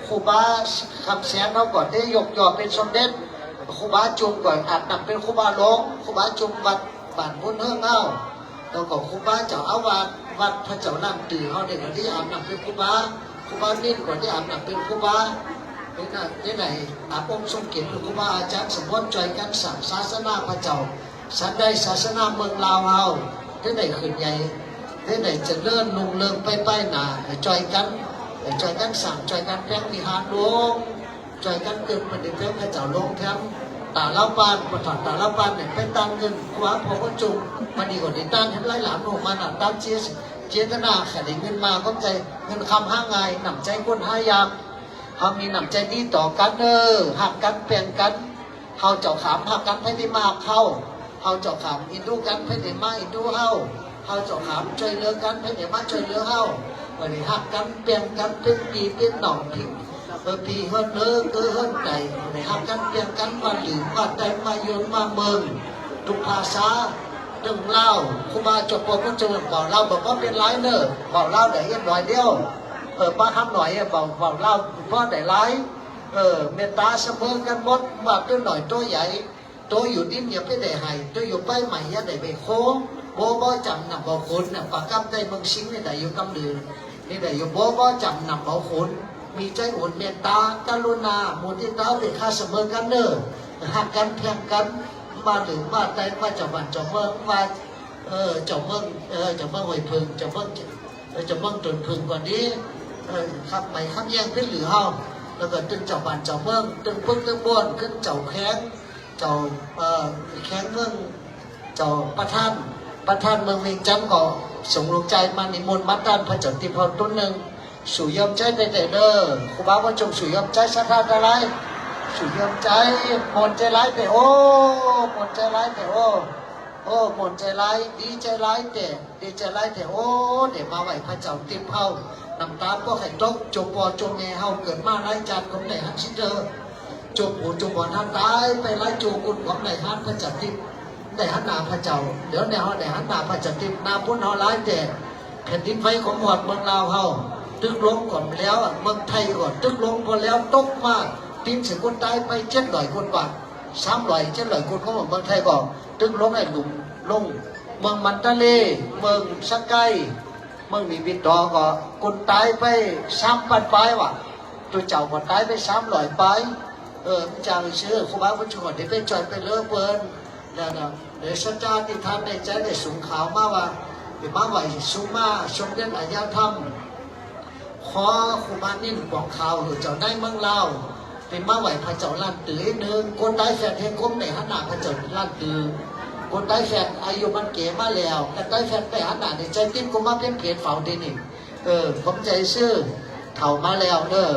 ครูบาคำแสนเขาก่อนได้ยกย่อเป็นสมเด็จครูบาจุมก่อนอาจนับเป็นครูบาหลวงครูบาจุมวัดบ้านพุนเฮืองเฮาแล้วก็ครูบาเจ้าอาวาสวัดพระเจ้านั่งตื่นเขาเด็กที่อาบน้ำเป็นครูบานิ่งก่อนที่อาบน้ำเป็นครูบานี่ไหนอาองค์ทรงเกียรติครูบาอาจารย์สมบูรณ์ใจกันสั่งศาสนาพระเจ้าสันได้ศาสนาเมืองลาวเฮาที่ไหนขึ้นใหญ่ที่ไหนจะเลื่อนลงเลิงไปหนาจอยกันสั่งจอยกันแพงมีหารลงจอยกันเกินประเด็นแพงพระเจ้าลงแถมตาเล่าปานประถอนตาเล่าปานเนี่ยเป็นตันเงินคว้าพอก็จุ่มมันดีกว่านี้ตันเห็นไรหลานลงมันตันเจตนาแข่เงินมาก็ใจเงินคำห้างไงหนำใจคนห้ายามเขามีหนำใจดีต่อกันหักกันเปลี่ยนกันเขาเจาะขามหักกันให้ได้มากเข้าเขาเจาะขามอินดูกันให้ได้มาอินดูเฮาเขาเจาะขามช่วยเหลือกันให้ได้มาช่วยเหลือเฮาวันนี้หักกันเปลี่ยนกันเป็นปีเป็นหนองพิงปีเฮิร์นเฮิร์นใจในหักกันเปลี่ยนกันวันหรือว่าใจมาโยนมาเมืองทุกภาษาดึงเล่าครูบาจบปกจนบอกเราบอกว่าเป็นไรเนอะบอกเล่าได้ยังหน่อยเดียวป้าทำหน่อยบอกเล่าพ่อได้ไรเมตตาเสมอกันหมดว่าตัวหน่อยตัวใหญ่ตัวอยู่ดิ้นอย่าไปได้ให้ตัวอยู่ไปใหม่อย่าได้ไปโค้ง บ่จำนำเอาคนเนี่ยปากกำได้เมืองสิงห์นี่ได้อยู่กำดือนี่ได้อยู่บ่จำนำเอาคนมีใจอดเมตตากรุณามุทิตาเป็นข้าเสมอกันเด้อหักกันแข่งกันมาหรือมาแต่มาเจ้าบ้านเจ้าเมืองมาเจ้าเมืองเจ้าเมืองหอยพึงเจ้าเมืองตนพึงกว่านี้ครับไปข้ามแย่งขึ้นหรือเฮาแล้วก็ตึงเจ้าบ้านเจ้าเมืองตึงพึ่งตึงบ้วนขึ้นเจ้าแข้งเจ้าแข้งเมืองเจ้าประธานเมืองเวียงจันทร์ก็ส่งลงใจมานิมนต์มาต้านพระเจ้าติพรต้นหนึ่งสู่ยอมใจได้แต่เด้อครูบาว่าจงสู่ยอมใจสักท่าอะไรสู่ยอมใจมนใจร้ายแต่โอ้มนใจร้ายแต่โอ้มนใจร้ายดีใจร้ายแต่ดีใจร้ายแต่โอ้เดี๋ยวมาไหวพระเจ้าติเฮาน้ำตาก็ไข่ตกจงปอจงแง่เฮาเกิดมาไร้จานของไหนฮันชิเดอจงหูจงบอนฮันตายไปไร้จูกุลของไหนฮันพระเจ้าติได้หันหน้าพระเจ้าเดี๋ยวเนี่ยเฮาได้หันหน้าพระเจ้าตินาพุ่นเฮาร้ายแต่แผ่นดินไฟของหอดเมืองลาวเฮาตึกลงก่อนแล้วเมืองไทยก่อนตึกลงพอแล้วตกมาทิ้งเสียคนตายไป700 คนบาท300 700 คนของเมืองไทยก่อนตึกลงไอ้หลุมลงเมืองมันตะเลเมืองสักไกเมืองมีบิดดอก็คนตายไป3,000 ปลายว่ะตัวเจ้าก็ตายไป300 ปลายจางเชื่อครูบาพุทธชนได้ไปจอยไปเลิกเปิ้นแล้วนะเดี๋ยวสัจจาติธรรมในใจได้สูงขาวมาว่าเดี๋ยวมาไหวสูงมาชมเรื่องอายาธรรมขอครูบานิ่มบอกข่าวหรือเจ้าได้เมืองลาวเป็นมาไหวพระเจ้าลั่นตื้อหนึ่งคนได้แฟนเทคมในหันหน้าพระเจ้าลั่นตื้อคนได้แฟนอายุมันเก๋มาแล้วแต่ได้แฟนไปหันหน้าในใจติ้มก็มาเป็นเพจเฝ้าดีนี่ผมใจซื่อเถ่ามาแล้วเด้อ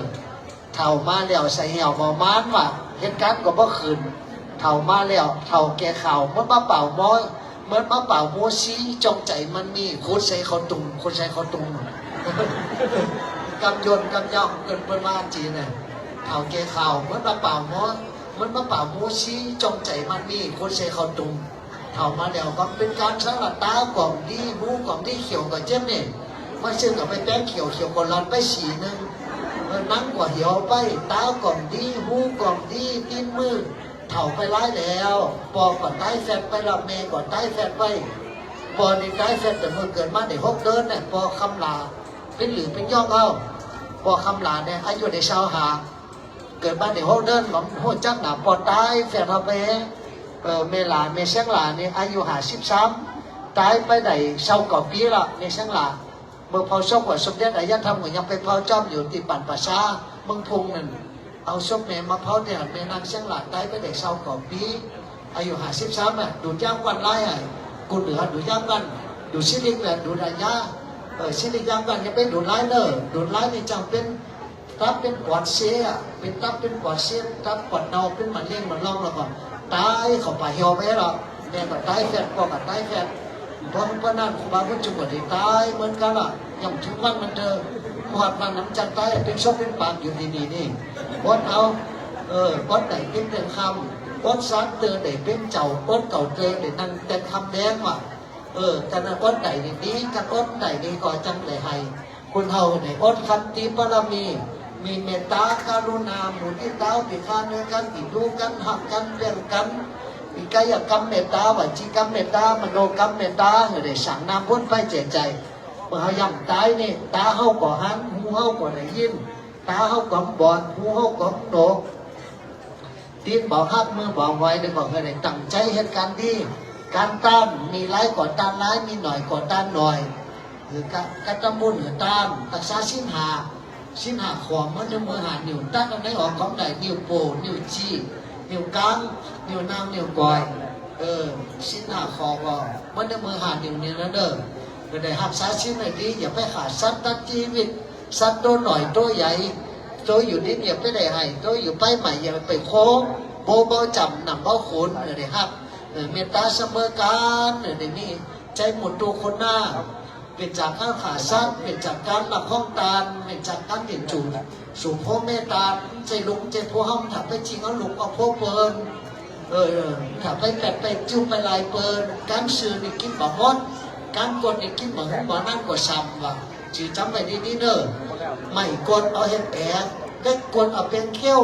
เถ่ามาแล้วใส่เหี่ยวมอมานว่ะเหตุการณ์ก็บ่คืนเถ่ามาแล้วเถ่าแก่ข่าวมันมาเป่าม้อยเหมือนมาเป่าโมซีจงใจมันมีคนใส่เขาตุ่มคนใส่เขาตุ่มกำยนกำย่องเกินประมาณจีเนี่ยเถ่าแก่ข่าวเหมือนมาเป่าม้อยเหมือนมาเป่าโมซีจงใจมันมีคนใส่เขาตุ่มเถ่ามาแล้วก็เป็นการสลัดตากล่องดีมูกล่องดีเขียวกับเจ้าเนี่ยมาซื้อกับไปแป้งเขียวก่อนร้อนไป4 นึงนั่งกว่าเหี่ยวไปตากล่องดีหูกล่องดีตีนมือเถ่าไปร้ายแล้วปอก่อนใต้แฟนไปรับเมย์ก่อนใต้แฟนไปปอในใต้แฟนแต่เมื่อเกิดมาใน6 เดือนเนี่ยปอคำลาเป็นหรือเป็นย่องเอาปอคำลาเนี่ยอายุในชาวหาเกิดมาใน6 เดือนหลงหัวจักหนาปอใต้แฟนเอาไปเมลาเมเชียงลาเนี่ยอายุ53ตายไปไหนเศร้ากว่าปีละเมเชียงลาเมื่อเผาศพว่าสมเด็จอายะธรรมก็ยังไปเผาจอมอยู่ที่ปั่นป่าช้าเมืองพงนั่นเอาศพแม่มาเผาเนี่ยแม่นางเชียงหลาตายไปได้20 กว่าปีอายุ53ดูดย่างกันไล่กูเหนือดูดย่างกันดูชิลิกแบบดูดายาชิลิกย่างกันยังเป็นดูดไล่เนอดูดไล่นี่จังเป็นตับเป็นปอดเสียเป็นตับเป็นปอดเสียตับปอดเน่าเป็นมันเลี้ยงมันล่องแล้วก็ตายเข้าไปเหี่ยวไปแล้วแม่ก็ตายแฟนพ่อก็ตายแฟนเพราะนั้นครูบาพุทธจุกได้ตายเหมือนกันล่ะยังถึงวันมันเดิมหอดมันน้ำจันตายเป็นชกเป็นปากอยู่ดีๆนี่วัดเอาวัดไหนเป็นคำวัดซัดเตอไหนเป็นเจ้าวัดเก่าเตอไหนนั่นเป็นคำแดงว่ะแต่นั้นวัดไหนนี้กับวัดไหนนี้ก็จังเลยให้คุณเฮาเนี่ยวัดคันติปรมีมีเมตตากรุณามุทิตาปิฆาเนื้อกันปิดูกันหักกันเลี้ยงกันมีกายกรรมเมตตาวจีกรรมเมตตามโนกรรมเมตตาเดี๋ยวสั่งนำพ้นไปเจใจเมื่อเขาย่ำตายนี่ตาเฮาก่อหันหูเฮาก่อได้ยินตาเฮาก่อบอดหูเฮาก่อโหนกตีนบอกฮักมือบอกไว้ได้บอกให้ได้ตั้งใจเหตุการณ์ดีการต้านมีร้ายก่อต้านร้ายมีหน่อยก่อต้านหน่อยหรือการตำบุญหรือต้านตักษาสิ้นหาของมันจะมือหานิ้วตั้งกันได้ออกของใดนิ้วโป้นิ้วจี้นิ้วกลางนิ้วนางนิ้วก้อยสิ้นหาคอก็มันจะมือหานิ้วนี้แล้วเด้อก็ได้หักษาชิ้นไหนดีอย่าไปขาดสัตว์ตัดชีวิตสัตว์ตัวหน่อยตัวใหญ่ตัวอยู่นิดอย่าไปได้ให้ตัวอยู่ไปใหม่อย่าไปโค้งโบเบาจำนำเบาขุนได้หักเมตตาเสมอกันได้นี่ใจหมดตัวคนหน้าเป็นจากการขาดสัตว์เป็นจากการหลับห้องตาเป็นจากการเห็นจุดสู่พ่อเมตตาใจลุงใจพ่อห้องถับไปจริงเอาลุงเอาพ่อเปิลถับไปแปดไปจิ้วไปลายเปิลการซื้อนี่กินบ่หมดการกดนี่กินบ่บ่นั่นกว่าซ้ำว่ะจือจำไปดีๆเด้อไม่กดเอาเห็ดแอบได้กดเอาเป็นเขี้ยว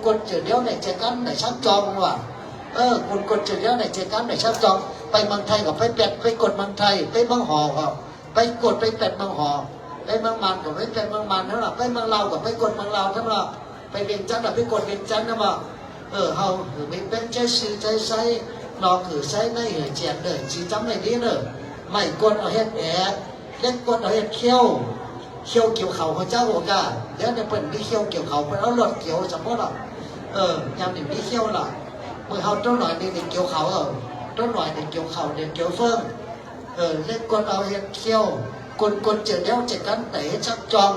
กดเจอเดียวไหนเจอกันไหนชักจองว่ะกดเจอเดียวไหนเจอกันไหนชักจอง ไปเมืองไทยก็ไปเป็ดไปกดเมืองไทยไปเมืองหอก็ไปกดไปเป็ดเมืองหอไปเมืองมันก็ไปเป็ดเมืองมันทั้งหมดไปเมืองลาวก็ไปกดเมืองลาวทั้งหมดไปเวียงจันทร์ก็ไปกดเวียงจันทร์ทั้งหมดเฮาคือไม่เป็นใจสื่อใจใช้นอคือใช้ในเจียนเลยจีจำในนี้เลยไม่กดเอาเฮ็ดแอบเล่นกดเอาเฮ็ดเขี้ยวเกี่ยวเขาพระเจ้าโอกาเดี๋ยวเนี่ยเปิดมีเขี้ยวเกี่ยวเขาเปิดเอาหลอดเกี่ยวเฉพาะหรอกยามนี่มีเขี้ยวหรอกเมื่อเขาต้นหน่อยนี่เกี่ยวเขาต้นหน่อยนี่เกี่ยวเขาเดี๋ยวเกี่ยวเฟิ่มเล่นกดเอาเฮ็ดเขี้ยวกดเจอเดี๋ยวจะกันเตะชักจอง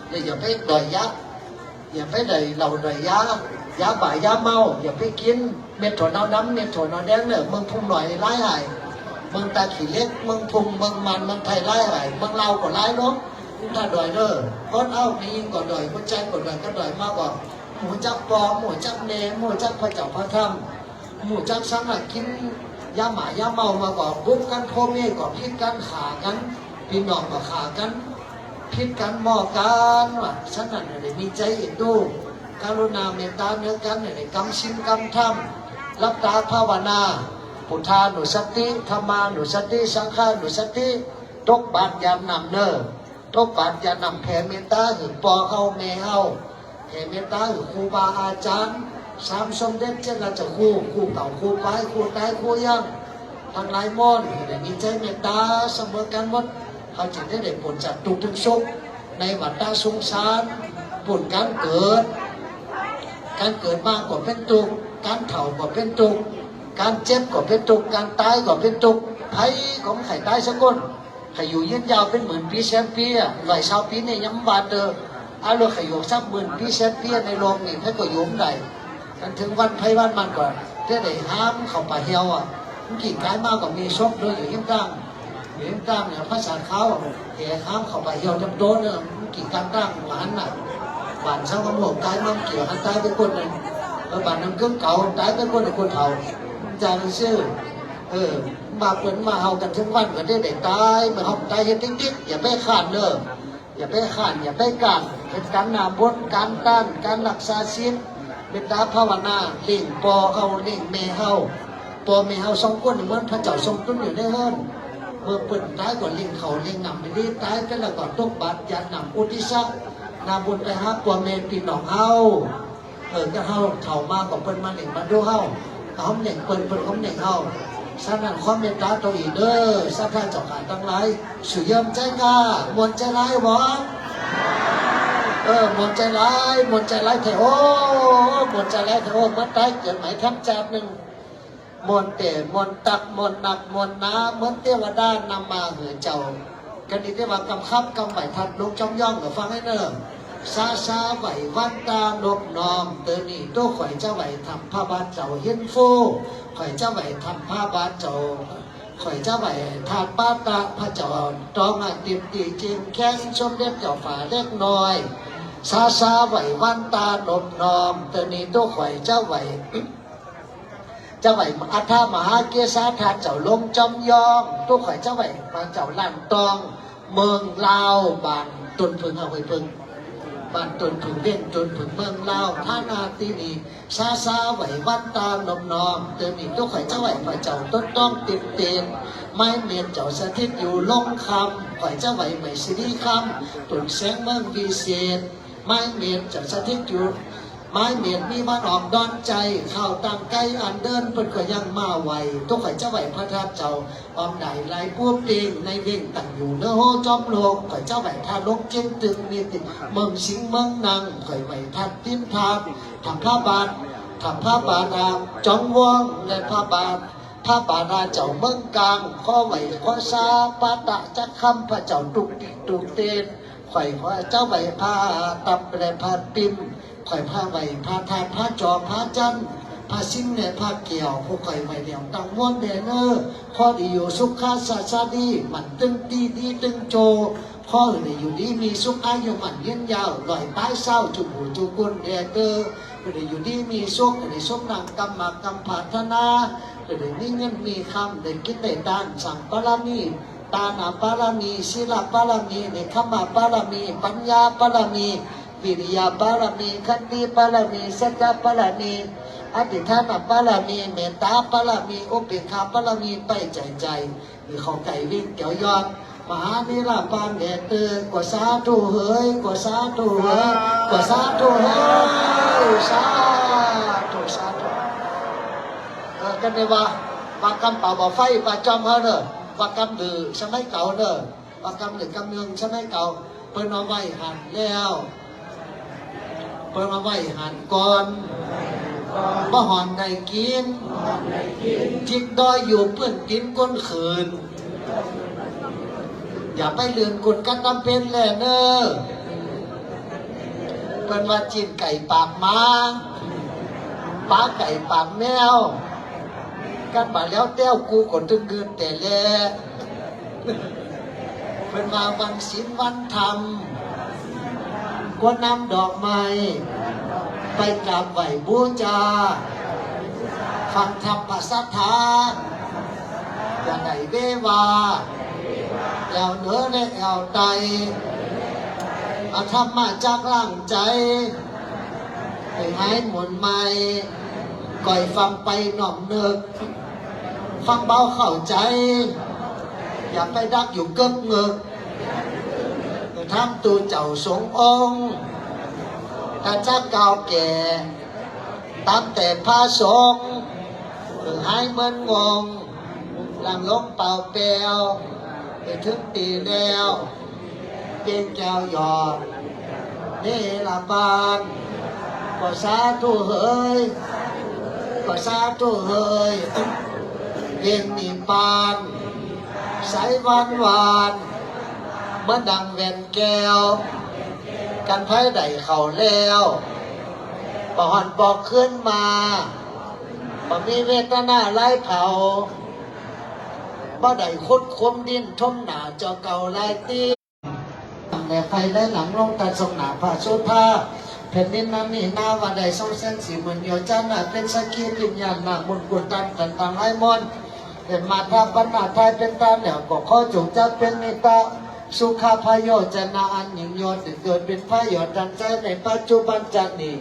เนี่ยอย่าไปดอยยักษ์อย่าไปดอยเหล่าดอยยาบ่ายยาเมาอย่าไปกินเม็ดถั่วเน่าน้ำเม็ดถั่วเน่าแดงเนี่ยมึงพุ่งหน่อยไล่หายมึงตาขี้เล็กมึงพุ่งมึงมันมึงไทยไล่หายมึงเล่าก็ไล่ล้มถ้าดอยเด้อก้อนเอามียิ่งกว่าดอยหัวใจกว่าดอยก็ดอยมากกว่าหมูจักปอหมูจักเนหมูจักพระเจ้าพระธรรมหมูจักสังหักกินยาหมายาเมามาก่อนบุกกันพ่อแม่ก่อนพิษกันขากันพี่น้องก็ขากันพิษกันหม้อกันว่ะฉันนั่นเลยมีใจเอ็นดูการุณาเมตตาเนื้อกันเนี่ยกำชิมกำทำรับตาภาวนาพุทธานุสติธรรมานุสติสังฆานุสติตกบาทยามนำเนอตกบาทยามนำแผ่เมตตาถึงปอเข้าแม่เข้าแผ่เมตตาถึงครูบาอาจารย์สามสมเด็จเจ้าราชครูเก่าครูไปครูตายครูยังทั้งหลายมนได้มีใจเมตตาเสมอกันหมดเขาจึงได้ผลจากทุกทุกสุขในวัฏสงสารผลการเกิดมากกว่าเป็นทุกข์การเฒ่าก็เป็นทุกข์การเจ็บก็เป็นทุกข์การตายก็เป็นทุกข์ไผ่ของไข่ตายสักคนไข่อยู่ยืนยาวเป็นหมื่นปีแสนปี120 ปีเนี่ยยังบาดเดิมเอาเราไข่อยู่สัก10,000 ปีแสนปีในโลกนี่ให้ก็ยุ่มได้กันถึงวันไผ่วันมันก่อนได้ห้ามเข้าป่าเหี่ยวมันกี่กายมากกว่ามีซบด้วยอยู่ยิ่งตั้งเนี่ยภาษาเขาเหตุห้ามเข้าป่าเหี่ยวจำโตเนี่ยมันกี่การตั้งหวานน่ะบ้านช่างกำหนดตายมันเกี่ยวหันตายไปคนหนึ่งบ้านน้ำกึ่งเก่าตายไปคนหนึ่งคนเฒ่าจางซื่อมาเปิดมาเฮากันทั้งวันก็ได้ตายมาเฮาตายเห็นติ๊กอย่าไปขาดเนอะอย่าไปขาดอย่าไปกังเป็นการนาบดการต้านการรักษาศีลเป็นตาภาวนาเล่งปอเฮาเล่งเมเฮาปอเมเฮาสองคนเหมือนพระเจ้าทรงตุ้นอยู่ในเฮิรนเมื่อเปิดตายก่อนเล่งเขาเล่งนำไปดีตายกันแล้วก็ตกบาดยันนำอุทิศนาบุญไปหาปัวเมปีหนองเฮาก็เฮาเฒ่ามากับเปิ้นมาเหน่งมาดูเฮาเขาเหน่งเปิ้นเขาเหน่งเฮาฉะนั้นความเมตตาตัวอีเด้อสัพพะเจ้าขาทั้งหลายสุยมใจงามนใจร้ายบ่มนใจร้ายเถอะมนใจร้ายเถอะเมื่อตายเกิดใหม่ทับจากหนึ่งมนเตมนตักมนหนักมนน้ำเหมือนเทวดานำมาเหอเจ้ากันนี้ได้ว่ากำคับกำไหวทัดลุกจ้องย่องกับฟังให้เนิ่มซาไหววันตานบนอมเตอนี่ตัวข่อยเจ้าไหวทำผ้าบาดเจ้าเฮียนฟูข่อยเจ้าไหวทำผ้าบาดเจ้าข่อยเจ้าไหวทานป้าตาพระเจ้าตองติมตีจิมแข้งชมเด็จเจ้าฝาเล็กน้อยซาไหววันตานบนอมเตอนี่ตัวข่อยเจ้าไหวอัฐามหาเกศาธาเจ้าลมจอมยองตัวข่อยเจ้าไหวมาเจ้าลั่นตองเมืองลาวบ้านตุนพึงเอาไว้พึงบ้านตุนพึงเล่นตุนพึงเมืองลาวท่านาตีนีซาไหววันตาลมนอมเตือนนี่ตัวข่อยเจ้าไหวพระเจ้าต้นต้องติดเตียนไม่เมียนเจ้าสถิตอยู่ลงคำข่อยเจ้าไหวไม่สิริคำตุนแสงเมืองวิเศษไม่เมียนเจ้าสถิตอยู่ไม้เมียนมีมันออกดอนใจข้าวตังไก่อันเดินเปิดก็ยังมาไหวตัวข่อยเจ้าไหวพระธาตุเจ้าออมไหนไหลพวกเตียงในเว่งตั้งอยู่เนื้อโฮจอมโลกข่อยเจ้าไหวทาลกเจงตึงมีติดเมืองสิงเมืองนางข่อยไหวทัดติ้นทางทำผ้าบาทจองวงในผ้าบาทอาเจ้าเมืองกลางข้อไหวข้อซาปาตะจักคำพระเจ้าตุกติกตุกเตนข่อยเจ้าไหวผ้าตับและผ้าปิ่มข่อยผ้าไหวผ้าทานผ้าจอผ้าจันผ้าสิ้นเนี่ยผ้าเกี่ยวผู้ข่อยไหวเดี่ยวตังม้วนเดนเนอร์ข้อดีอยู่สุขาสาดีมันตึงดีตึงโจข้ออื่นอยู่ดีมีสุขอายุมันยืนยาวลอยป้ายเศร้าจุกหูจุกุนเดเดอร์อยู่ดีมีสุขในสุขนางกรรมกรรมพัฒนามีเงินมีคำได้คิดได้ด้านสั่งปรามีตานาปารามีศิลปารามีเนคขมาปารามีปัญญาปารามีวิริยาปารามีขันติปารามีสัจจะปารามี อธิษฐานบารมีเมตตาบารมีอุเบกขาบารมีไปใจหรือเขาไก่วิ่งเกี่ยวยอดมหานิราปานแดดเตือนกว่าสาธุเฮ้ยกว่าสาธุเฮ้ยกว่าสาธุเฮ้ยสาธุสาธุกันเลยว่าปากกำเป่าบ่อไฟปากจอมเฮอเนอะปากกำดื้อสมัยเก่าเนอะปากกำหรือกำเนืองสมัยเก่าเปิ้นเอาไว้หันแล้วเปิ้นเอาไว้หันก่อนบ่หอนในกินจิกดอยอยู่เพื่อนกินก้นขืนอย่าไปเลือนกุนกันน้ำเป็นแหละเนอะเป็นว่าจีนไก่ปากม้าปลาไก่ปากแมวกันมาแล้วเต้วกูกดตึงเกินแต่แลเป็นว่าวันศีลวันธรรมก็นำดอกไม้ไปกราบไหว้บูชาฟังธรรมภาษาธาอย่าไหนเววาแอวเหนือและแอวใต้เอาธรรมะจากล่างใจให้หายหมุนใหม่ก่อยฟังไปหน่อมนึกฟังเบาเข้าใจอย่าไปดักอยู่เกิกเงึกทำตัวเจ้าสงองค์ถ้าจะเก่าแก่ตามแต่พระสงฆ์หายเหมือนงงหลังลงเป่าเปลวไปถึงปีแล้วเพียงแก้วหยอดนี่ละบานก็สาธุเฮยก็สาธุเฮยเพียงมีบานใสหวานหวานเมื่อดังแวนแก้วกันไพ่ใดเข่าแล้วปอหันบอกขึ้นมาปอมีเวทนาไล่เผาบ่ได้คุดคมดินท่มหนาเจ้าเก่าลายตีแต่ไฟได้หลังลงตัดทรงหนาผ้าชุดผ้าแผ่นดินนั้นนี่นาว่าได้ทรงเส้นสีเหมือนเดียวจันทร์เป็นสกีวิญญาณหนักมุนกุลตันกันต่างไร้มนเห็นมาทาปัญหาไทยเป็นตาเหนียวก็ข้อจงจะเป็นนิตาสุขาพยโยจนาอันยิ่งยอดเกิดเป็นพยอดดันใจในปัจจุบันจันนี้